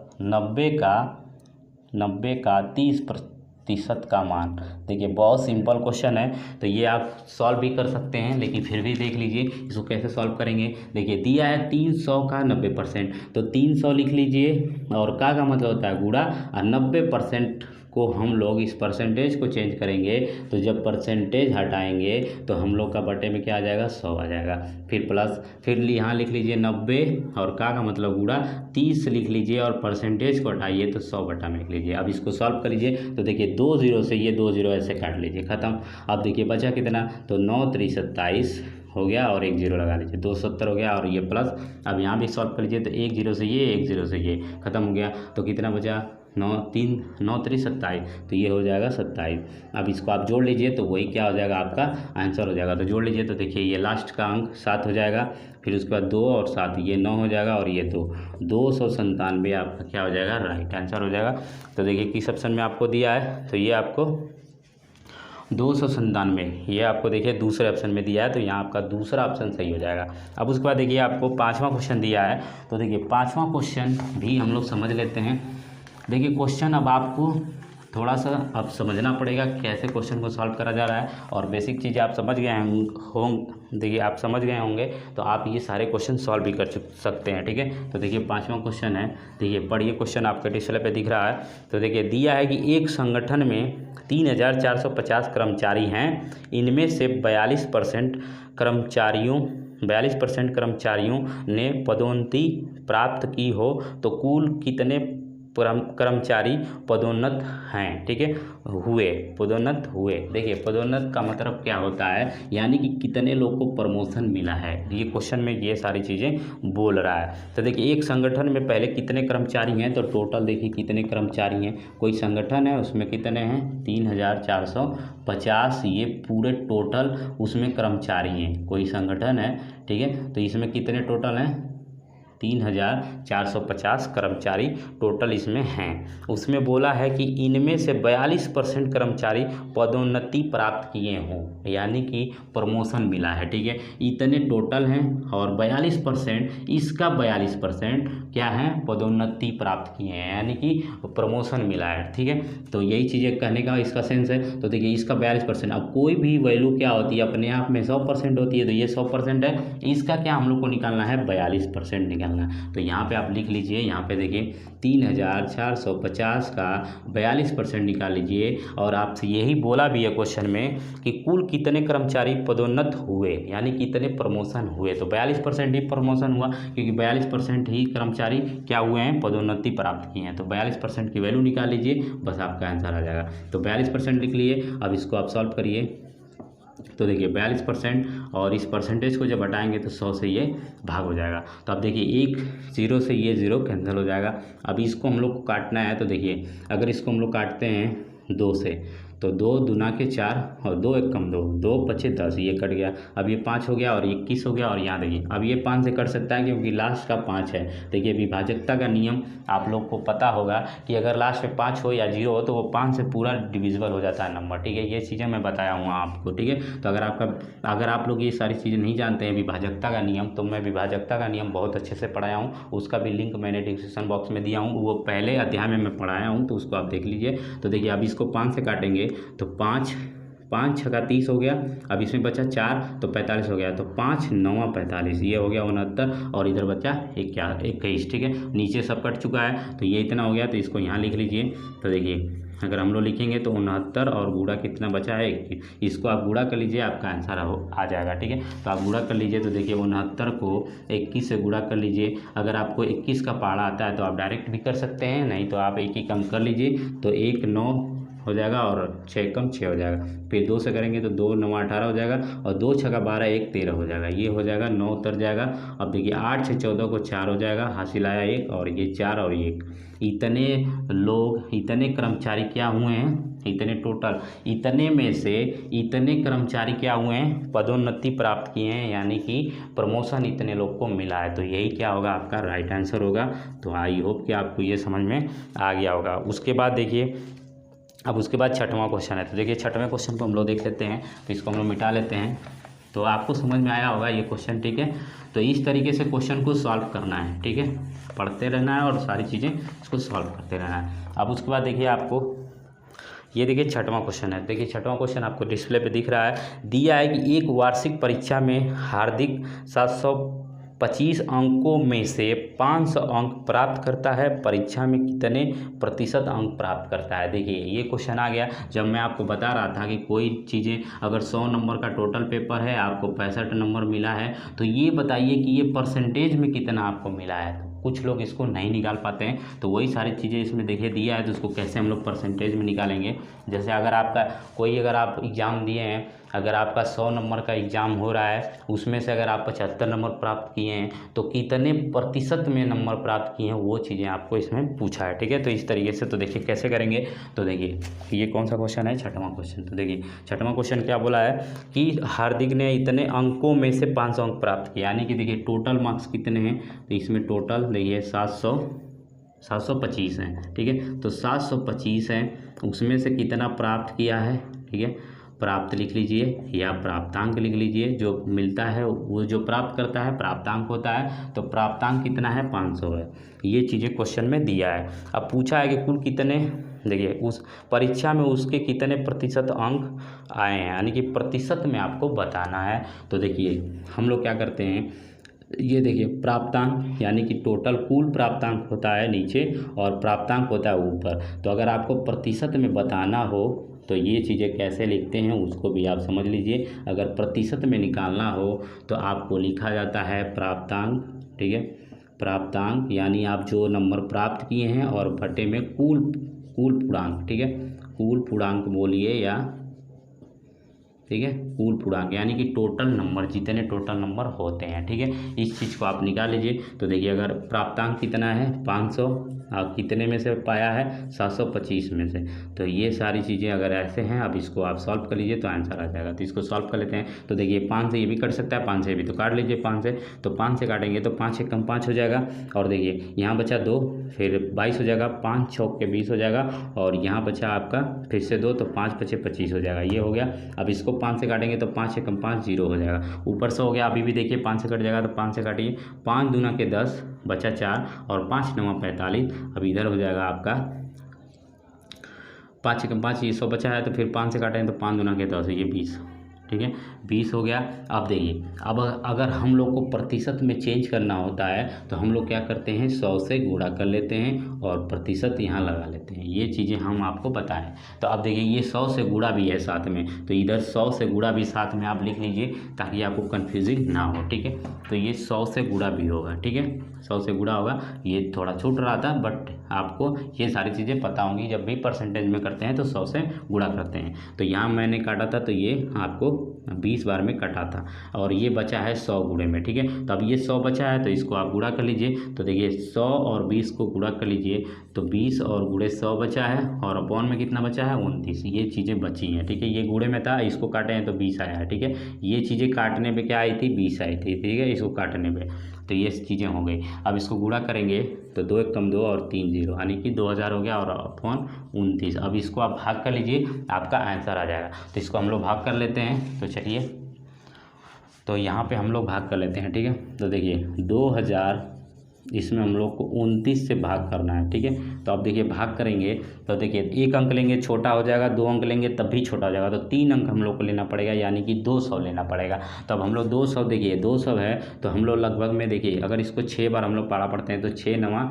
90 का 30% का मान। देखिए बहुत सिंपल क्वेश्चन है, तो ये आप सॉल्व भी कर सकते हैं, लेकिन फिर भी देख लीजिए इसको कैसे सॉल्व करेंगे। देखिए दिया है 300 का 90%, तो 300 लिख लीजिए, और का मतलब होता है गुणा, और 90% को हम लोग इस परसेंटेज को चेंज करेंगे, तो जब परसेंटेज हटाएंगे तो हम लोग का बटे में क्या आ जाएगा 100 आ जाएगा। फिर प्लस, फिर यहाँ लिख लीजिए 90, और का मतलब गुणा 30 लिख लीजिए, और परसेंटेज को हटाइए तो 100 बटा में लिख लीजिए। अब इसको सॉल्व कर लीजिए, तो देखिए 2 0 से ये 2 0 ऐसे काट लीजिए, खत्म। अब देखिए बचा कितना, तो 9 3 27 हो गया, और 1 0 लगा लीजिए, 270 हो गया, और ये प्लस। अब यहाँ भी सॉल्व कर लीजिए, तो 1 0 से ये 1 0 से ये खत्म हो गया, तो कितना बचा 9 3 9 3 27, तो ये हो जाएगा 27। अब इसको आप जोड़ लीजिए, तो वही क्या हो जाएगा आपका आंसर हो जाएगा। तो जोड़ लीजिए, तो देखिए ये लास्ट का अंक 7 हो जाएगा, फिर उसके बाद 2 और 7 ये 9 हो जाएगा, और ये 297 आपका क्या हो जाएगा राइट आंसर हो जाएगा। तो देखिए किस ऑप्शन में आपको दिया है, तो ये आपको 297, ये आपको देखिए दूसरे ऑप्शन में दिया है, तो यहाँ आपका दूसरा ऑप्शन सही हो जाएगा। अब उसके बाद देखिए आपको पाँचवा क्वेश्चन दिया है, तो देखिए पाँचवा क्वेश्चन भी हम लोग समझ लेते हैं। देखिए क्वेश्चन अब आपको थोड़ा सा अब समझना पड़ेगा कैसे क्वेश्चन को सॉल्व करा जा रहा है, और बेसिक चीज़ें आप समझ गए होंगे, देखिए आप समझ गए होंगे तो आप ये सारे क्वेश्चन सॉल्व भी कर सकते हैं। ठीक है, तो देखिए पांचवा क्वेश्चन है, देखिए पढ़िए क्वेश्चन आपके डिस्प्ले पे दिख रहा है। तो देखिए दिया है कि एक संगठन में 3450 कर्मचारी हैं, इनमें से 42% कर्मचारियों ने पदोन्नति प्राप्त की हो, तो कुल कितने कर्मचारी पदोन्नत हैं। ठीक है, पदोन्नत हुए। देखिए पदोन्नत का मतलब क्या होता है, यानी कि कितने लोग को प्रमोशन मिला है, ये क्वेश्चन में ये सारी चीज़ें बोल रहा है। तो देखिए एक संगठन में पहले कितने कर्मचारी हैं, तो टोटल देखिए कितने कर्मचारी हैं, कोई संगठन है उसमें कितने हैं 3450, ये पूरे टोटल उसमें कर्मचारी हैं, कोई संगठन है। ठीक है, तो इसमें कितने टोटल हैं 3,450 कर्मचारी टोटल इसमें हैं। उसमें बोला है कि इनमें से 42% कर्मचारी पदोन्नति प्राप्त किए हों, यानी कि प्रमोशन मिला है। ठीक है, इतने टोटल हैं और 42% इसका 42% क्या है, पदोन्नति प्राप्त किए हैं, यानी कि प्रमोशन मिला है। ठीक है, तो यही चीज़ें कहने का इसका सेंस है। तो देखिए इसका 42%, अब कोई भी वैल्यू क्या होती है अपने आप में 100% होती है, तो ये 100% है, इसका क्या हम लोग को निकालना है, 42% निकालना है। तो यहाँ पे आप लिख लीजिए, यहाँ पे देखिए 3,450 का 42% निकाल लीजिए। और आपसे यही बोला भी है क्वेश्चन में कि कुल कितने कर्मचारी पदोन्नत हुए, यानी कितने प्रमोशन हुए। तो 42% ही प्रमोशन हुआ, क्योंकि 42% ही कर्मचारी क्या हुए हैं, पदोन्नति प्राप्त किए हैं। तो 42% की वैल्यू निकाल लीजिए, बस आपका आंसर आ जाएगा। तो 42% लिख लिए। अब इसको आप सॉल्व करिए। तो देखिए 42% और इस परसेंटेज को जब हटाएंगे तो 100 से ये भाग हो जाएगा। तो अब देखिए एक 0 से ये 0 कैंसिल हो जाएगा। अब इसको हम लोग को काटना है, तो देखिए अगर इसको हम लोग काटते हैं 2 से, तो 2 दूना के 4 और 2 एक कम 2, 2 पचे 10, ये कट गया। अब ये 5 हो गया और 21 हो गया। और यहाँ देखिए अब ये 5 से कट सकता है क्योंकि लास्ट का 5 है। देखिए विभाजकता का नियम आप लोग को पता होगा कि अगर लास्ट में 5 हो या 0 हो तो वो 5 से पूरा डिविजिबल हो जाता है नंबर। ठीक है, ये चीज़ें मैं बताया हूँ आपको। ठीक है, तो अगर आप लोग ये सारी चीज़ें नहीं जानते हैं विभाजकता का नियम, तो मैं विभाजकता का नियम बहुत अच्छे से पढ़ाया हूँ, उसका भी लिंक मैंने डिस्क्रिप्शन बॉक्स में दिया हूँ। वो पहले अध्याय में मैं पढ़ाया हूँ, तो उसको आप देख लीजिए। तो देखिए अब इसको 5 से काटेंगे तो 5 छक्का 30 हो गया। अब इसमें बचा 4 तो 45 हो गया। तो 5 9 45, ये हो गया 69 और इधर बचा 21। ठीक है, नीचे सब कट चुका है, तो ये इतना हो गया। तो इसको यहाँ लिख लीजिए। तो देखिए अगर हम लोग लिखेंगे तो 69 और गुणा कितना बचा है, 21। इसको आप गुणा कर लीजिए, आपका आंसर आ जाएगा। ठीक है, तो आप गुणा कर लीजिए। तो देखिए 69 को 21 से गुणा कर लीजिए। अगर आपको 21 का पहाड़ा आता है तो आप डायरेक्ट भी कर सकते हैं, नहीं तो आप 1 ही कम कर लीजिए। तो 1 9 हो जाएगा और 6 कम 6 हो जाएगा। फिर 2 से करेंगे तो 2 9 18 हो जाएगा और 2 छक्का 12 1 13 हो जाएगा। ये हो जाएगा 9 उतर जाएगा। अब देखिए 8 6 14 को 4 हो जाएगा, हासिल आया 1 और ये 4 और 1। इतने लोग, इतने कर्मचारी क्या हुए हैं, इतने टोटल, इतने में से इतने कर्मचारी क्या हुए हैं, पदोन्नति प्राप्त किए हैं, यानी कि प्रमोशन इतने लोग को मिला है। तो यही क्या होगा, आपका राइट आंसर होगा। तो आई होप कि आपको ये समझ में आ गया होगा। उसके बाद देखिए अब उसके बाद छठवां क्वेश्चन है। तो देखिए छठवें क्वेश्चन को हम लोग देख लेते हैं। तो इसको हम लोग मिटा लेते हैं, तो आपको समझ में आया होगा ये क्वेश्चन। ठीक है, तो इस तरीके से क्वेश्चन को सॉल्व करना है। ठीक है, पढ़ते रहना है और सारी चीज़ें इसको सॉल्व करते रहना है। अब उसके बाद देखिए आपको ये देखिए छठवां क्वेश्चन है। देखिए छठवां क्वेश्चन आपको डिस्प्ले पे दिख रहा है। दिया है कि एक वार्षिक परीक्षा में हार्दिक 725 अंकों में से 500 अंक प्राप्त करता है, परीक्षा में कितने प्रतिशत अंक प्राप्त करता है। देखिए ये क्वेश्चन आ गया जब मैं आपको बता रहा था कि कोई चीज़ें अगर 100 नंबर का टोटल पेपर है, आपको 65 नंबर मिला है, तो ये बताइए कि ये परसेंटेज में कितना आपको मिला है। कुछ लोग इसको नहीं निकाल पाते हैं, तो वही सारी चीज़ें इसमें देखिए दिया है, तो उसको कैसे हम लोग परसेंटेज में निकालेंगे। जैसे अगर आप एग्ज़ाम दिए हैं, अगर आपका 100 नंबर का एग्ज़ाम हो रहा है, उसमें से अगर आप 75 नंबर प्राप्त किए हैं, तो कितने प्रतिशत में नंबर प्राप्त किए हैं, वो चीज़ें आपको इसमें पूछा है। ठीक है, तो इस तरीके से तो देखिए कैसे करेंगे। तो देखिए ये कौन सा क्वेश्चन है, छठवां क्वेश्चन। तो देखिए छठवां क्वेश्चन क्या बोला है कि हार्दिक ने इतने अंकों में से 500 अंक प्राप्त किए, यानी कि देखिए टोटल मार्क्स कितने हैं, तो इसमें टोटल देखिए 725 हैं। ठीक है, तो 725 हैं, उसमें से कितना प्राप्त किया है। ठीक है, प्राप्त लिख लीजिए या प्राप्तांक लिख लीजिए, जो मिलता है वो जो प्राप्त करता है प्राप्तांक होता है। तो प्राप्तांक कितना है, 500 है। ये चीज़ें क्वेश्चन में दिया है। अब पूछा है कि कुल कितने, देखिए उस परीक्षा में उसके कितने प्रतिशत अंक आए हैं, यानी कि प्रतिशत में आपको बताना है। तो देखिए हम लोग क्या करते हैं, ये देखिए प्राप्तांक यानी कि टोटल कुल प्राप्तांक होता है नीचे और प्राप्तांक होता है ऊपर। तो अगर आपको प्रतिशत में बताना हो तो ये चीज़ें कैसे लिखते हैं उसको भी आप समझ लीजिए। अगर प्रतिशत में निकालना हो तो आपको लिखा जाता है प्राप्तांक। ठीक है, प्राप्तांक यानी आप जो नंबर प्राप्त किए हैं और बटे में कुल पूर्णांक। ठीक है, कुल पूर्णांक बोलिए या ठीक है, कुल पूर्णांक यानी कि टोटल नंबर, जितने टोटल नंबर होते हैं। ठीक है, इस चीज़ को आप निकाल लीजिए। तो देखिए अगर प्राप्तांक कितना है 500, कितने में से पाया है, 725 में से। तो ये सारी चीज़ें अगर ऐसे हैं, अब इसको आप सॉल्व कर लीजिए तो आंसर आ जाएगा। तो इसको सॉल्व कर लेते हैं। तो देखिए 5 से ये भी कट सकता है, 5 से भी, तो काट लीजिए 5 से। तो 5 से काटेंगे तो 5 एक कम 5 हो जाएगा, और देखिए यहाँ बचा 2, फिर 22 हो जाएगा, 5 चौक के 20 हो जाएगा, और यहाँ बचा आपका फिर से 2, तो 5 पचे 25 हो जाएगा। ये हो गया। अब इसको 5 से काटेंगे तो 5 एकम 5 0 हो जाएगा, ऊपर से हो गया। अभी भी देखिए 5 से कट जाएगा तो 5 से काटिए, 5 दूना के 10 बचा 4, और 5 9 45। अब इधर हो जाएगा आपका 5 एकम 5, ये 100 बचा है, तो फिर 5 से काटेंगे तो 5 दूना के 10, ये 20, ठीक है, 20 हो गया। अब देखिए, अब अगर हम लोग को प्रतिशत में चेंज करना होता है तो हम लोग क्या करते हैं, 100 से गुणा कर लेते हैं और प्रतिशत यहाँ लगा लेते हैं। ये चीज़ें हम आपको बताएं। तो अब देखिए ये 100 से गुणा भी है साथ में, तो इधर 100 से गुणा भी साथ में आप लिख लीजिए ताकि आपको कन्फ्यूजिंग ना हो, ठीक है। तो ये 100 से गुणा भी होगा, ठीक है, 100 से गुणा होगा। ये थोड़ा छूट रहा था, बट आपको ये सारी चीज़ें पता होंगी। जब भी परसेंटेज में करते हैं तो 100 से गुणा करते हैं। तो यहाँ मैंने काटा था तो ये आपको 20 बार में कटा था, और ये बचा है 100 गुणे में, ठीक है। तो अब ये 100 बचा है तो इसको आप गुणा कर लीजिए। तो देखिए 100 और 20 को गुणा कर लीजिए, तो 20 और गुणे 100 बचा है, और अपॉन में कितना बचा है, 29। ये चीज़ें बची हैं, ठीक है। ये गुणे में था, इसको काटे हैं तो 20 आया है, ठीक है। ये चीज़ें काटने पे क्या आई थी, 20 आई थी, ठीक है, इसको काटने पे। तो ये चीज़ें हो गई। अब इसको गुणा करेंगे तो 2 एकम 2 और 3 0, यानी कि 2000 हो गया, और अपॉन 29। अब इसको आप भाग कर लीजिए, आपका आंसर आ जाएगा। तो इसको हम लोग भाग कर लेते हैं। तो चलिए, तो यहाँ पे हम लोग भाग कर लेते हैं, ठीक है। तो देखिए 2000, इसमें हम लोग को 29 से भाग करना है, ठीक है। तो अब देखिए भाग करेंगे तो देखिए 1 अंक लेंगे छोटा हो जाएगा, 2 अंक लेंगे तब भी छोटा हो जाएगा, तो 3 अंक हम लोग को लेना पड़ेगा, यानी कि 200 लेना पड़ेगा। तो अब हम लोग 200, देखिए 200 है तो हम लोग लगभग में देखिए अगर इसको 6 बार हम लोग पारा पढ़ते हैं तो 6 9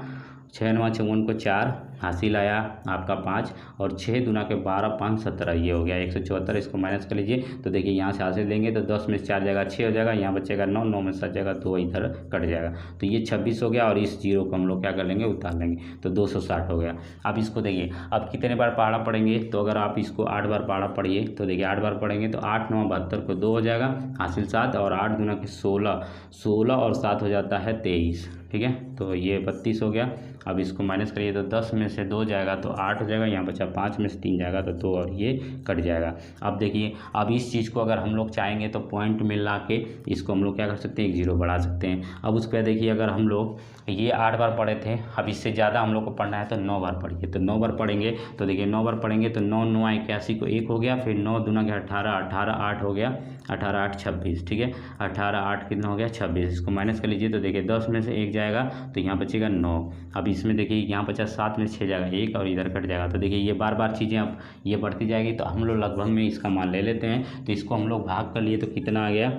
54 को 4 हासिल आया आपका 5, और 6 दूना के 12 5 17, ये हो गया 174। इसको माइनस कर लीजिए। तो देखिए यहाँ से हासिल देंगे तो 10 में से 4 जाएगा 6 हो जाएगा, यहाँ बचेगा 9, 9 में से 7 जाएगा 2, इधर कट जाएगा। तो ये 26 हो गया, और इस जीरो को हम लोग क्या कर लेंगे, उतार लेंगे, तो 260 हो गया। अब इसको देखिए अब कितने बार पहाड़ा पढ़ेंगे, तो अगर आप इसको 8 बार पहाड़ा पढ़िए तो देखिए 8 बार पढ़ेंगे तो 8 9 72 को 2 हो जाएगा, हासिल 7, और 8 दूना के 16, 16 और 7 हो जाता है 23, ठीक है। तो ये 32 हो गया। अब इसको माइनस करिए तो 10 में से 2 जाएगा तो 8 हो जाएगा, यहाँ बचा 5 में से 3 जाएगा तो 2, और ये कट जाएगा। अब देखिए अब इस चीज़ को अगर हम लोग चाहेंगे तो पॉइंट में ला के इसको हम लोग क्या कर सकते हैं, 1 0 बढ़ा सकते हैं। अब उस पर देखिए अगर हम लोग ये 8 बार पढ़े थे, अब इससे ज़्यादा हम लोग को पढ़ना है तो 9 बार पढ़िए। तो 9 बार पढ़ेंगे तो देखिए 9 बार पढ़ेंगे तो 9 9 81 को 1 हो गया, फिर 9 दूना के 18, 18 8 हो गया, 18 8 26, ठीक है, 18 8 कितना हो गया, 26। इसको माइनस कर लीजिए तो देखिए 10 में से 1 जाएगा तो यहाँ बचेगा 9। अब इसमें देखिए यहाँ बचा 7 में 6 जाएगा 1, और इधर कट जाएगा। तो देखिए ये बार बार चीज़ें अब ये बढ़ती जाएगी, तो हम लोग लगभग में इसका मान ले लेते हैं। तो इसको हम लोग भाग कर लिए तो कितना आ गया,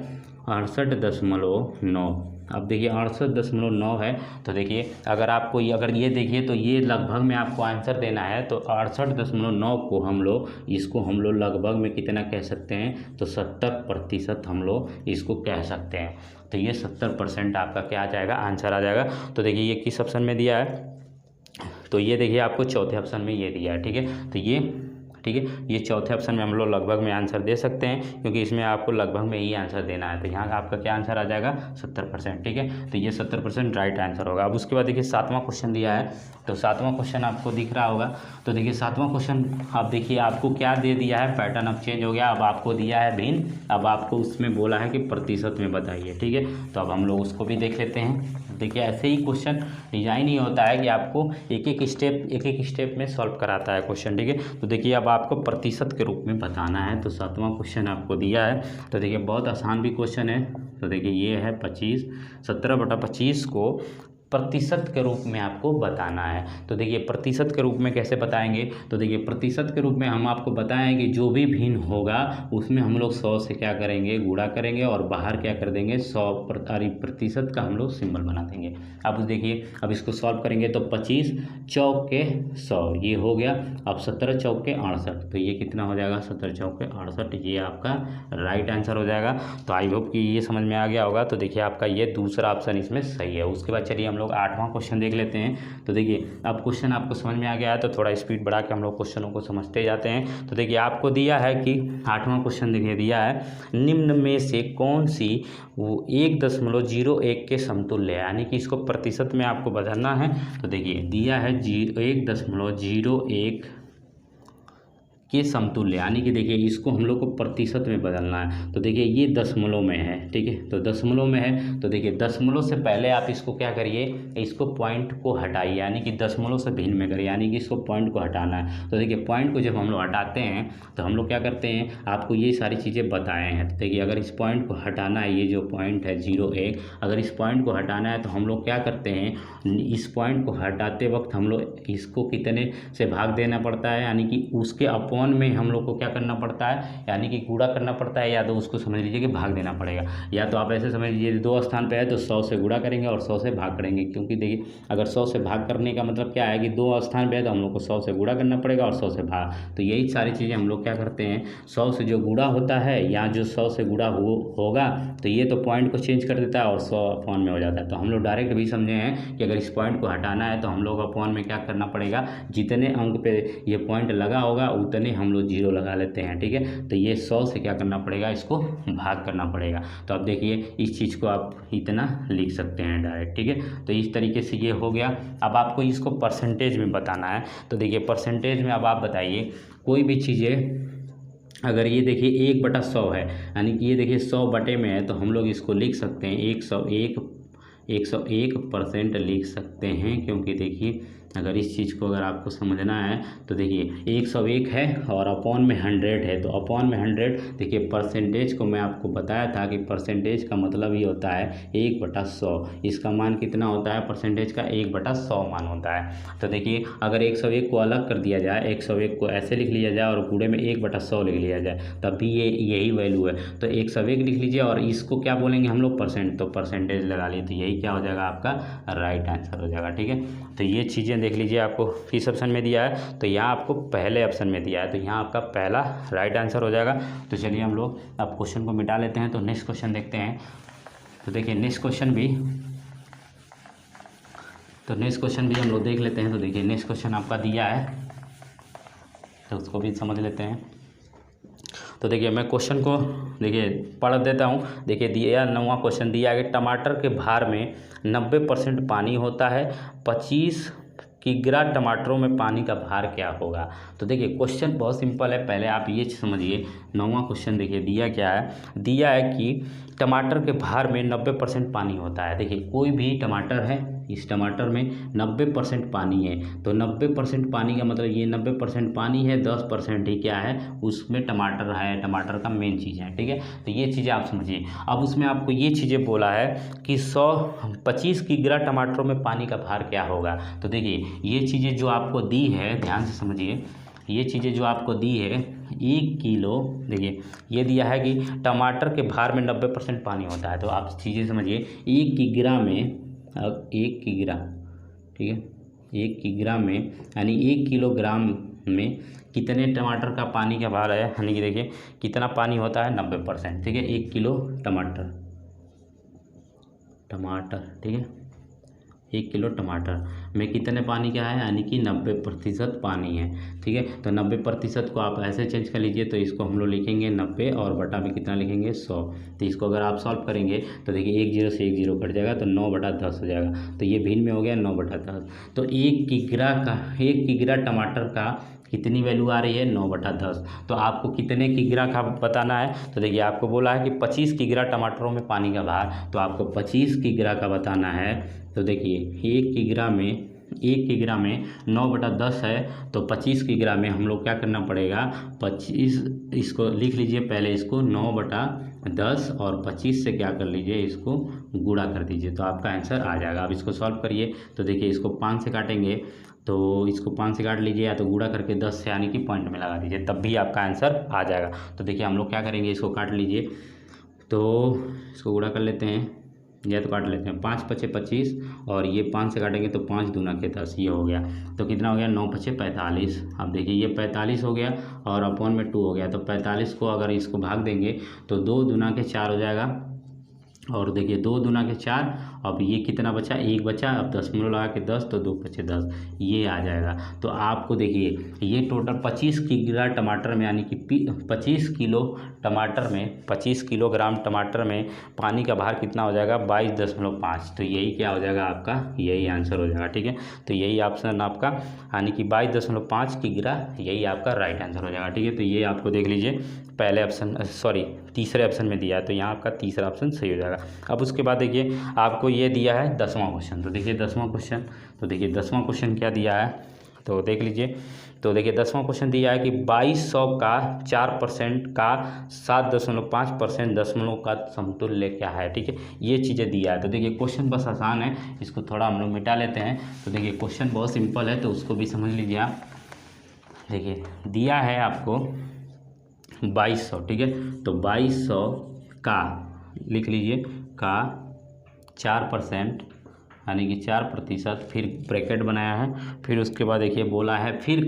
68.9। अब देखिए 68.9 है। तो देखिए अगर आपको अगर ये देखिए तो ये लगभग में आपको आंसर देना है, तो 68.9 को हम लोग इसको हम लोग लगभग में कितना कह सकते हैं, तो 70% हम लोग इसको कह सकते हैं। तो ये 70% आपका क्या आ जाएगा, आंसर आ जाएगा। तो देखिए ये किस ऑप्शन में दिया है, तो ये देखिए आपको चौथे ऑप्शन में ये दिया है, ठीक है। तो ये ठीक है, ये चौथे ऑप्शन में हम लोग लगभग में आंसर दे सकते हैं, क्योंकि इसमें आपको लगभग में ही आंसर देना है। तो यहाँ आपका क्या आंसर आ जाएगा, 70%, ठीक है। तो ये 70% राइट आंसर होगा। अब उसके बाद देखिए 7वां क्वेश्चन दिया है, तो 7वां क्वेश्चन आपको दिख रहा होगा। तो देखिए 7वां क्वेश्चन आप देखिए आपको क्या दे दिया है, पैटर्न अब चेंज हो गया। अब आपको दिया है भिन्न, अब आपको उसमें बोला है कि प्रतिशत में बताइए, ठीक है। तो अब हम लोग उसको भी देख लेते हैं। देखिए ऐसे ही क्वेश्चन डिजाइन ही होता है कि आपको एक एक स्टेप में सॉल्व कराता है क्वेश्चन, ठीक है। तो देखिए अब आपको प्रतिशत के रूप में बताना है। तो 7वां क्वेश्चन आपको दिया है, तो देखिए बहुत आसान भी क्वेश्चन है। तो देखिए ये है 25, 17/25 को प्रतिशत के रूप में आपको बताना है। तो देखिए प्रतिशत के रूप में कैसे बताएंगे, तो देखिए प्रतिशत के रूप में हम आपको बताएं कि जो भी भिन्न होगा उसमें हम लोग 100 से क्या करेंगे, गुणा करेंगे, और बाहर क्या कर देंगे, 100% का हम लोग सिंबल बना देंगे। अब देखिए अब इसको सॉल्व करेंगे तो 25 चौक के 100 ये हो गया। अब 17 चौक के 68, तो ये कितना हो जाएगा, 17 चौक के 68, ये आपका राइट आंसर हो जाएगा। तो आई होप कि ये समझ में आ गया होगा। तो देखिए आपका ये दूसरा ऑप्शन इसमें सही है। उसके बाद चलिए हम हम लोग 8वां क्वेश्चन देख लेते हैं। तो देखिए अब क्वेश्चन आपको समझ में आ गया है तो थोड़ा स्पीड बढ़ा के हम लोग क्वेश्चनों को समझते जाते हैं। तो देखिए आपको दिया है कि 8वां क्वेश्चन देखिए दिया है, निम्न में से कौन सी वो 1.01 के समतुल्य है, यानी कि इसको प्रतिशत में आपको बदलना है। तो देखिए दिया है 1.01 के समतुल्य, यानी कि देखिए इसको हम लोग को प्रतिशत में बदलना है। तो देखिए ये दशमलव में है, ठीक है, तो दशमलव में है। तो देखिए दशमलव से पहले आप इसको क्या करिए, इसको पॉइंट को हटाइए, यानी कि दशमलव से भिन्न में करिए, यानी कि इसको पॉइंट को हटाना है। तो देखिए पॉइंट को जब हम लोग हटाते हैं तो हम लोग क्या करते हैं, आपको ये सारी चीज़ें बताए हैं। तो देखिए अगर इस पॉइंट को हटाना है, ये जो पॉइंट है 01, अगर इस पॉइंट को हटाना है तो हम लोग क्या करते हैं, इस पॉइंट को हटाते वक्त हम लोग इसको कितने से भाग देना पड़ता है, यानी कि उसके अपॉन में हम लोग को क्या करना पड़ता है, यानी कि गुणा करना पड़ता है, या तो उसको समझ लीजिए कि भाग देना पड़ेगा, या तो आप ऐसे समझ लीजिए 2 स्थान पे है तो 100 से गुणा करेंगे और 100 से भाग करेंगे। क्योंकि देखिए अगर 100 से भाग करने का मतलब क्या है कि 2 स्थान पे है तो हम लोग को 100 से गुणा करना पड़ेगा और 100 से भाग। तो यही सारी चीज़ें हम लोग क्या करते हैं, 100 से जो गुणा होता है या जो 100 से गुणा होगा तो ये तो पॉइंट को चेंज कर देता है और 100 अपॉन में हो जाता है। तो हम लोग डायरेक्ट भी समझे हैं कि अगर इस पॉइंट को हटाना है तो हम लोग अपॉन में क्या करना पड़ेगा, जितने अंक पे ये पॉइंट लगा होगा उतने हम लोग 0 लगा लेते हैं, ठीक है। तो ये 100 से क्या करना पड़ेगा, इसको भाग करना पड़ेगा। तो अब देखिए इस चीज़ को आप इतना लिख सकते हैं डायरेक्ट, ठीक है। तो इस तरीके से ये हो गया। अब आपको इसको परसेंटेज में बताना है। तो देखिए परसेंटेज में अब आप बताइए कोई भी चीज़ें, अगर ये देखिए 1/100 है, यानी कि ये देखिए 100 बटे में है, तो हम लोग इसको लिख सकते हैं 101% लिख सकते हैं। क्योंकि देखिए अगर इस चीज़ को अगर आपको समझना है तो देखिए 101 है और अपॉन में 100 है, तो अपॉन में 100, देखिए परसेंटेज को मैं आपको बताया था कि परसेंटेज का मतलब ये होता है 1/100। इसका मान कितना होता है, परसेंटेज का 1/100 मान होता है। तो देखिए अगर 101 को अलग कर दिया जाए, 101 को ऐसे लिख लिया जाए और पूरे में 1/100 लिख लिया जाए, तब भी ये यही वैल्यू है। तो 101 लिख लीजिए और इसको क्या बोलेंगे हम लोग, परसेंट, तो परसेंटेज लगा लिए, तो यही क्या हो जाएगा, आपका राइट आंसर हो जाएगा, ठीक है। तो ये चीज़ें देख लीजिए, आपको किस ऑप्शन में दिया है, तो यहाँ आपको पहले ऑप्शन में दिया है, तो यहाँ आपका पहला राइट आंसर हो जाएगा। तो चलिए हम लोग अब क्वेश्चन को मिटा लेते हैं। तो नेक्स्ट क्वेश्चन देखते हैं। तो देखिए नेक्स्ट क्वेश्चन भी हम लोग देख लेते हैं। तो देखिए नेक्स्ट क्वेश्चन आपका दिया है तो उसको भी समझ लेते हैं। तो देखिए मैं क्वेश्चन को देखिए पढ़ देता हूँ। देखिए दिया 9वां क्वेश्चन दिया है कि टमाटर के भार में 90% पानी होता है, 25 किग्रा टमाटरों में पानी का भार क्या होगा। तो देखिए क्वेश्चन बहुत सिंपल है, पहले आप ये समझिए। 9वां क्वेश्चन देखिए दिया क्या है, दिया है कि टमाटर के भार में 90% पानी होता है। देखिए कोई भी टमाटर है, इस टमाटर में 90% पानी है, तो 90% पानी का मतलब ये 90% पानी है, 10% ही क्या है, उसमें टमाटर है, टमाटर का मेन चीज़ है, ठीक है। तो ये चीज़ें आप समझिए। अब उसमें आपको ये चीज़ें बोला है कि 25 किग्रा टमाटरों में पानी का भार क्या होगा। तो देखिए ये चीज़ें जो आपको दी है, ध्यान से समझिए, ये चीज़ें जो आपको दी है 1 किलो, देखिए ये दिया है कि टमाटर के भार में 90% पानी होता है। तो आप चीज़ें समझिए, 1 किग्रा में, अब 1 किग्रा, ठीक है, 1 किग्रा में यानी 1 किलोग्राम में कितने टमाटर का पानी का भार है, यानी कि देखिए कितना पानी होता है, 90%, ठीक है। 1 किलो टमाटर, ठीक है, 1 किलो टमाटर में कितने पानी का है, यानी कि 90% पानी है, ठीक है। तो 90% को आप ऐसे चेंज कर लीजिए, तो इसको हम लोग लिखेंगे 90 और बटा में कितना लिखेंगे, 100। तो इसको अगर आप सॉल्व करेंगे तो देखिए 1 0 से 1 0 कट जाएगा, तो 9/10 हो जाएगा। तो ये भिन्न में हो गया 9/10। तो 1 किग्रा टमाटर का कितनी वैल्यू आ रही है, 9/10। तो आपको कितने किग्रा का बताना है। तो देखिए आपको बोला है कि 25 किग्रा टमाटरों में पानी का भार, तो आपको 25 किग्रा का बताना है। तो देखिए 1 किग्रा में 9/10 है, तो 25 किग्रा में हम लोग क्या करना पड़ेगा, 25, इसको लिख लीजिए पहले, इसको 9/10 और 25 से क्या कर लीजिए, इसको गुणा कर दीजिए, तो आपका आंसर आ जाएगा। अब इसको सॉल्व करिए। तो देखिए इसको 5 से काटेंगे, तो इसको 5 से काट लीजिए, या तो गुणा करके 10 से यानी कि पॉइंट में लगा दीजिए, तब भी आपका आंसर आ जाएगा। तो देखिए हम लोग क्या करेंगे, इसको काट लीजिए, तो इसको गुणा कर लेते हैं, या तो काट लेते हैं, 5 5 25 और ये 5 से काटेंगे तो 5 दूना के 10, ये हो गया। तो कितना हो गया, 9 5 45। अब देखिए ये 45 हो गया और अपॉन में 2 हो गया, तो 45 को अगर इसको भाग देंगे तो 2 दूना के 4 हो जाएगा, और देखिए 2 दूना के 4, अब ये कितना बचा, 1 बचा, अब दशमलव लगा के 10, तो 2 पचे 10, ये आ जाएगा। तो आपको देखिए ये टोटल 25 किलो टमाटर में, यानी कि 25 किलो टमाटर में, 25 किलोग्राम टमाटर में पानी का भार कितना हो जाएगा, 22.5। तो यही क्या हो जाएगा आपका, यही आंसर हो जाएगा। ठीक है, तो यही ऑप्शन आपका, यानी कि 22.5 किग्रा, यही आपका राइट आंसर हो जाएगा। ठीक है, तो ये आपको देख लीजिए पहले ऑप्शन, सॉरी तीसरे ऑप्शन में दिया है, तो यहाँ आपका तीसरा ऑप्शन सही हो जाएगा। अब उसके बाद देखिए आपको ये दिया है 10वां क्वेश्चन। तो देखिए 10वां क्वेश्चन, तो देखिए 10वां क्वेश्चन क्या दिया है, तो देख लीजिए। तो देखिए 10वां क्वेश्चन दिया है कि 2200 का 4% का 7.5% दशमलव का समतुल्य क्या है। ठीक है, ये चीज़ें दिया है। तो देखिए क्वेश्चन बस आसान है, इसको थोड़ा हम लोग मिटा लेते हैं। तो देखिए क्वेश्चन बहुत सिंपल है, तो उसको भी समझ लीजिए आप। देखिए दिया है आपको 2200, ठीक है, तो 2200 का लिख लीजिए का 4%, यानी कि 4%, फिर ब्रैकेट बनाया है, फिर उसके बाद देखिए बोला है फिर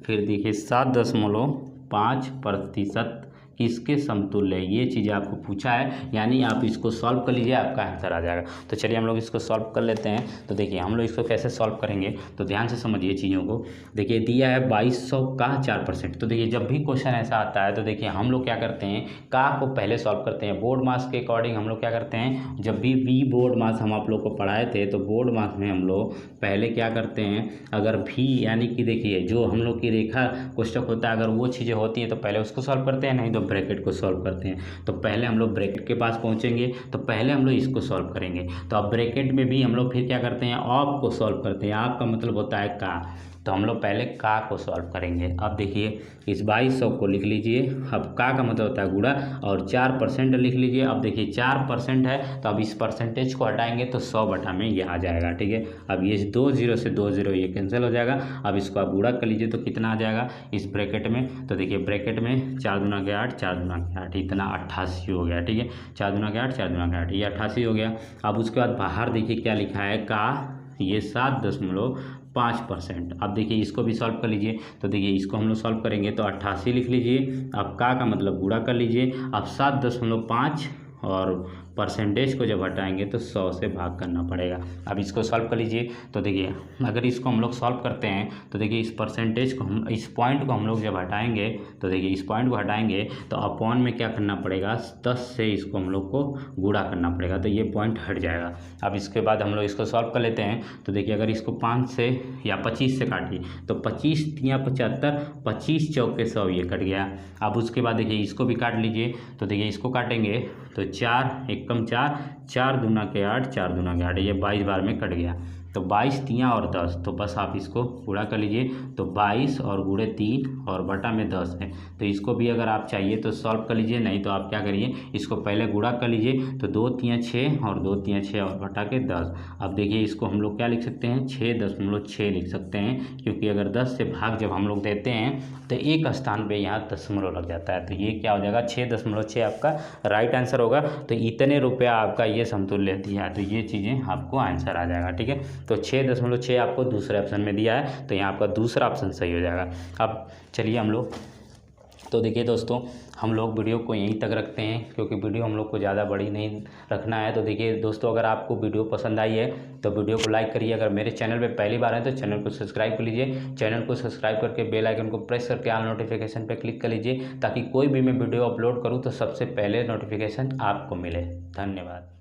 देखिए 7.5% किसके समतुल्य है, ये चीज़ें आपको पूछा है, यानी आप इसको सॉल्व कर लीजिए, आपका आंसर आ जाएगा। तो चलिए हम लोग इसको सॉल्व कर लेते हैं। तो देखिए हम लोग इसको कैसे सॉल्व करेंगे, तो ध्यान से समझिए चीज़ों को। देखिए दिया है 2200 का 4%। तो देखिए जब भी क्वेश्चन ऐसा आता है, तो देखिए हम लोग क्या करते हैं, का को पहले सॉल्व करते हैं। बोर्ड मास के अकॉर्डिंग हम लोग क्या करते हैं, जब भी बोर्ड मास हम आप लोग को पढ़ाए थे, तो बोर्ड मास में हम लोग पहले क्या करते हैं, अगर भी यानी कि देखिए जो हम लोग की रेखा कोष्टक होता है, अगर वो चीज़ें होती हैं तो पहले उसको सॉल्व करते हैं, नहीं तो ब्रैकेट को सॉल्व करते हैं। तो पहले हम लोग ब्रैकेट के पास पहुंचेंगे, तो पहले हम लोग इसको सॉल्व करेंगे। तो अब ब्रैकेट में भी हम लोग फिर क्या करते हैं, ऑफ को सॉल्व करते हैं। ऑफ का मतलब होता है का, तो हम लोग पहले का को सॉल्व करेंगे। अब देखिए इस 2200 को लिख लीजिए, अब का मतलब होता है गुणा, और 4% लिख लीजिए। अब देखिए 4% है, तो अब इस परसेंटेज को हटाएंगे तो 100 में ये आ जाएगा। ठीक है, अब ये 2 0 से 2 0 ये कैंसिल हो जाएगा। अब इसको आप गुणा कर लीजिए, तो कितना आ जाएगा इस ब्रैकेट में, तो देखिए ब्रैकेट में 4 दूना के 8, 4 दूना के 8, इतना 88 हो गया। ठीक है, 4 दूना के 8, 4 दूना के 8, ये 88 हो गया। अब उसके बाद बाहर देखिए क्या लिखा है, का ये 7.5%। अब देखिए इसको भी सॉल्व कर लीजिए। तो देखिए इसको हम लोग सॉल्व करेंगे, तो 88 लिख लीजिए। अब का मतलब गुणा कर लीजिए। अब 7.5 और परसेंटेज को जब हटाएंगे तो 100 से भाग करना पड़ेगा। अब इसको सॉल्व कर लीजिए। तो देखिए अगर इसको हम लोग सॉल्व करते हैं, तो देखिए इस परसेंटेज को हम, इस पॉइंट को हम लोग जब हटाएंगे, तो देखिए इस पॉइंट को हटाएंगे तो अपॉन में क्या करना पड़ेगा, 10 से इसको हम लोग को गुणा करना पड़ेगा, तो ये पॉइंट हट जाएगा। अब इसके बाद हम लोग इसको सॉल्व कर लेते हैं। तो देखिए अगर इसको 5 से या 25 से काटिए, तो 25 या 75, 25 चौके 100, ये कट गया। अब उसके बाद देखिए इसको भी काट लीजिए। तो देखिए इसको काटेंगे तो 4 एकम 4, 4 दूना के 8, 4 दूना के 8, ये 22 बार में कट गया। तो 22 तियाँ और 10, तो बस आप इसको गुणा कर लीजिए। तो 22 और गुणे 3 और बटा में 10 है, तो इसको भी अगर आप चाहिए तो सॉल्व कर लीजिए, नहीं तो आप क्या करिए, इसको पहले गुणा कर लीजिए। तो 2 तियाँ 6 और 2 तियाँ 6 और बटा के 10। अब देखिए इसको हम लोग क्या लिख सकते हैं, 6.6 लिख सकते हैं, क्योंकि अगर 10 से भाग जब हम लोग देते हैं तो एक स्थान पे यहाँ दशमलव लग जाता है। तो ये क्या हो जाएगा, 6.6 आपका राइट आंसर होगा। तो इतने रुपया आपका ये समतुल्य दिया है, तो ये चीज़ें आपको आंसर आ जाएगा। ठीक है, तो 6.6 आपको दूसरे ऑप्शन में दिया है, तो यहाँ आपका दूसरा ऑप्शन सही हो जाएगा। अब चलिए हम लोग, तो देखिए दोस्तों हम लोग वीडियो को यहीं तक रखते हैं, क्योंकि वीडियो हम लोग को ज़्यादा बड़ी नहीं रखना है। तो देखिए दोस्तों अगर आपको वीडियो पसंद आई है तो वीडियो को लाइक करिए। अगर मेरे चैनल पे पहली बार है तो चैनल को सब्सक्राइब कर लीजिए। चैनल को सब्सक्राइब करके बेल आइकन को प्रेस करके ऑल नोटिफिकेशन पे क्लिक कर लीजिए, ताकि कोई भी मैं वीडियो अपलोड करूँ तो सबसे पहले नोटिफिकेशन आपको मिले। धन्यवाद।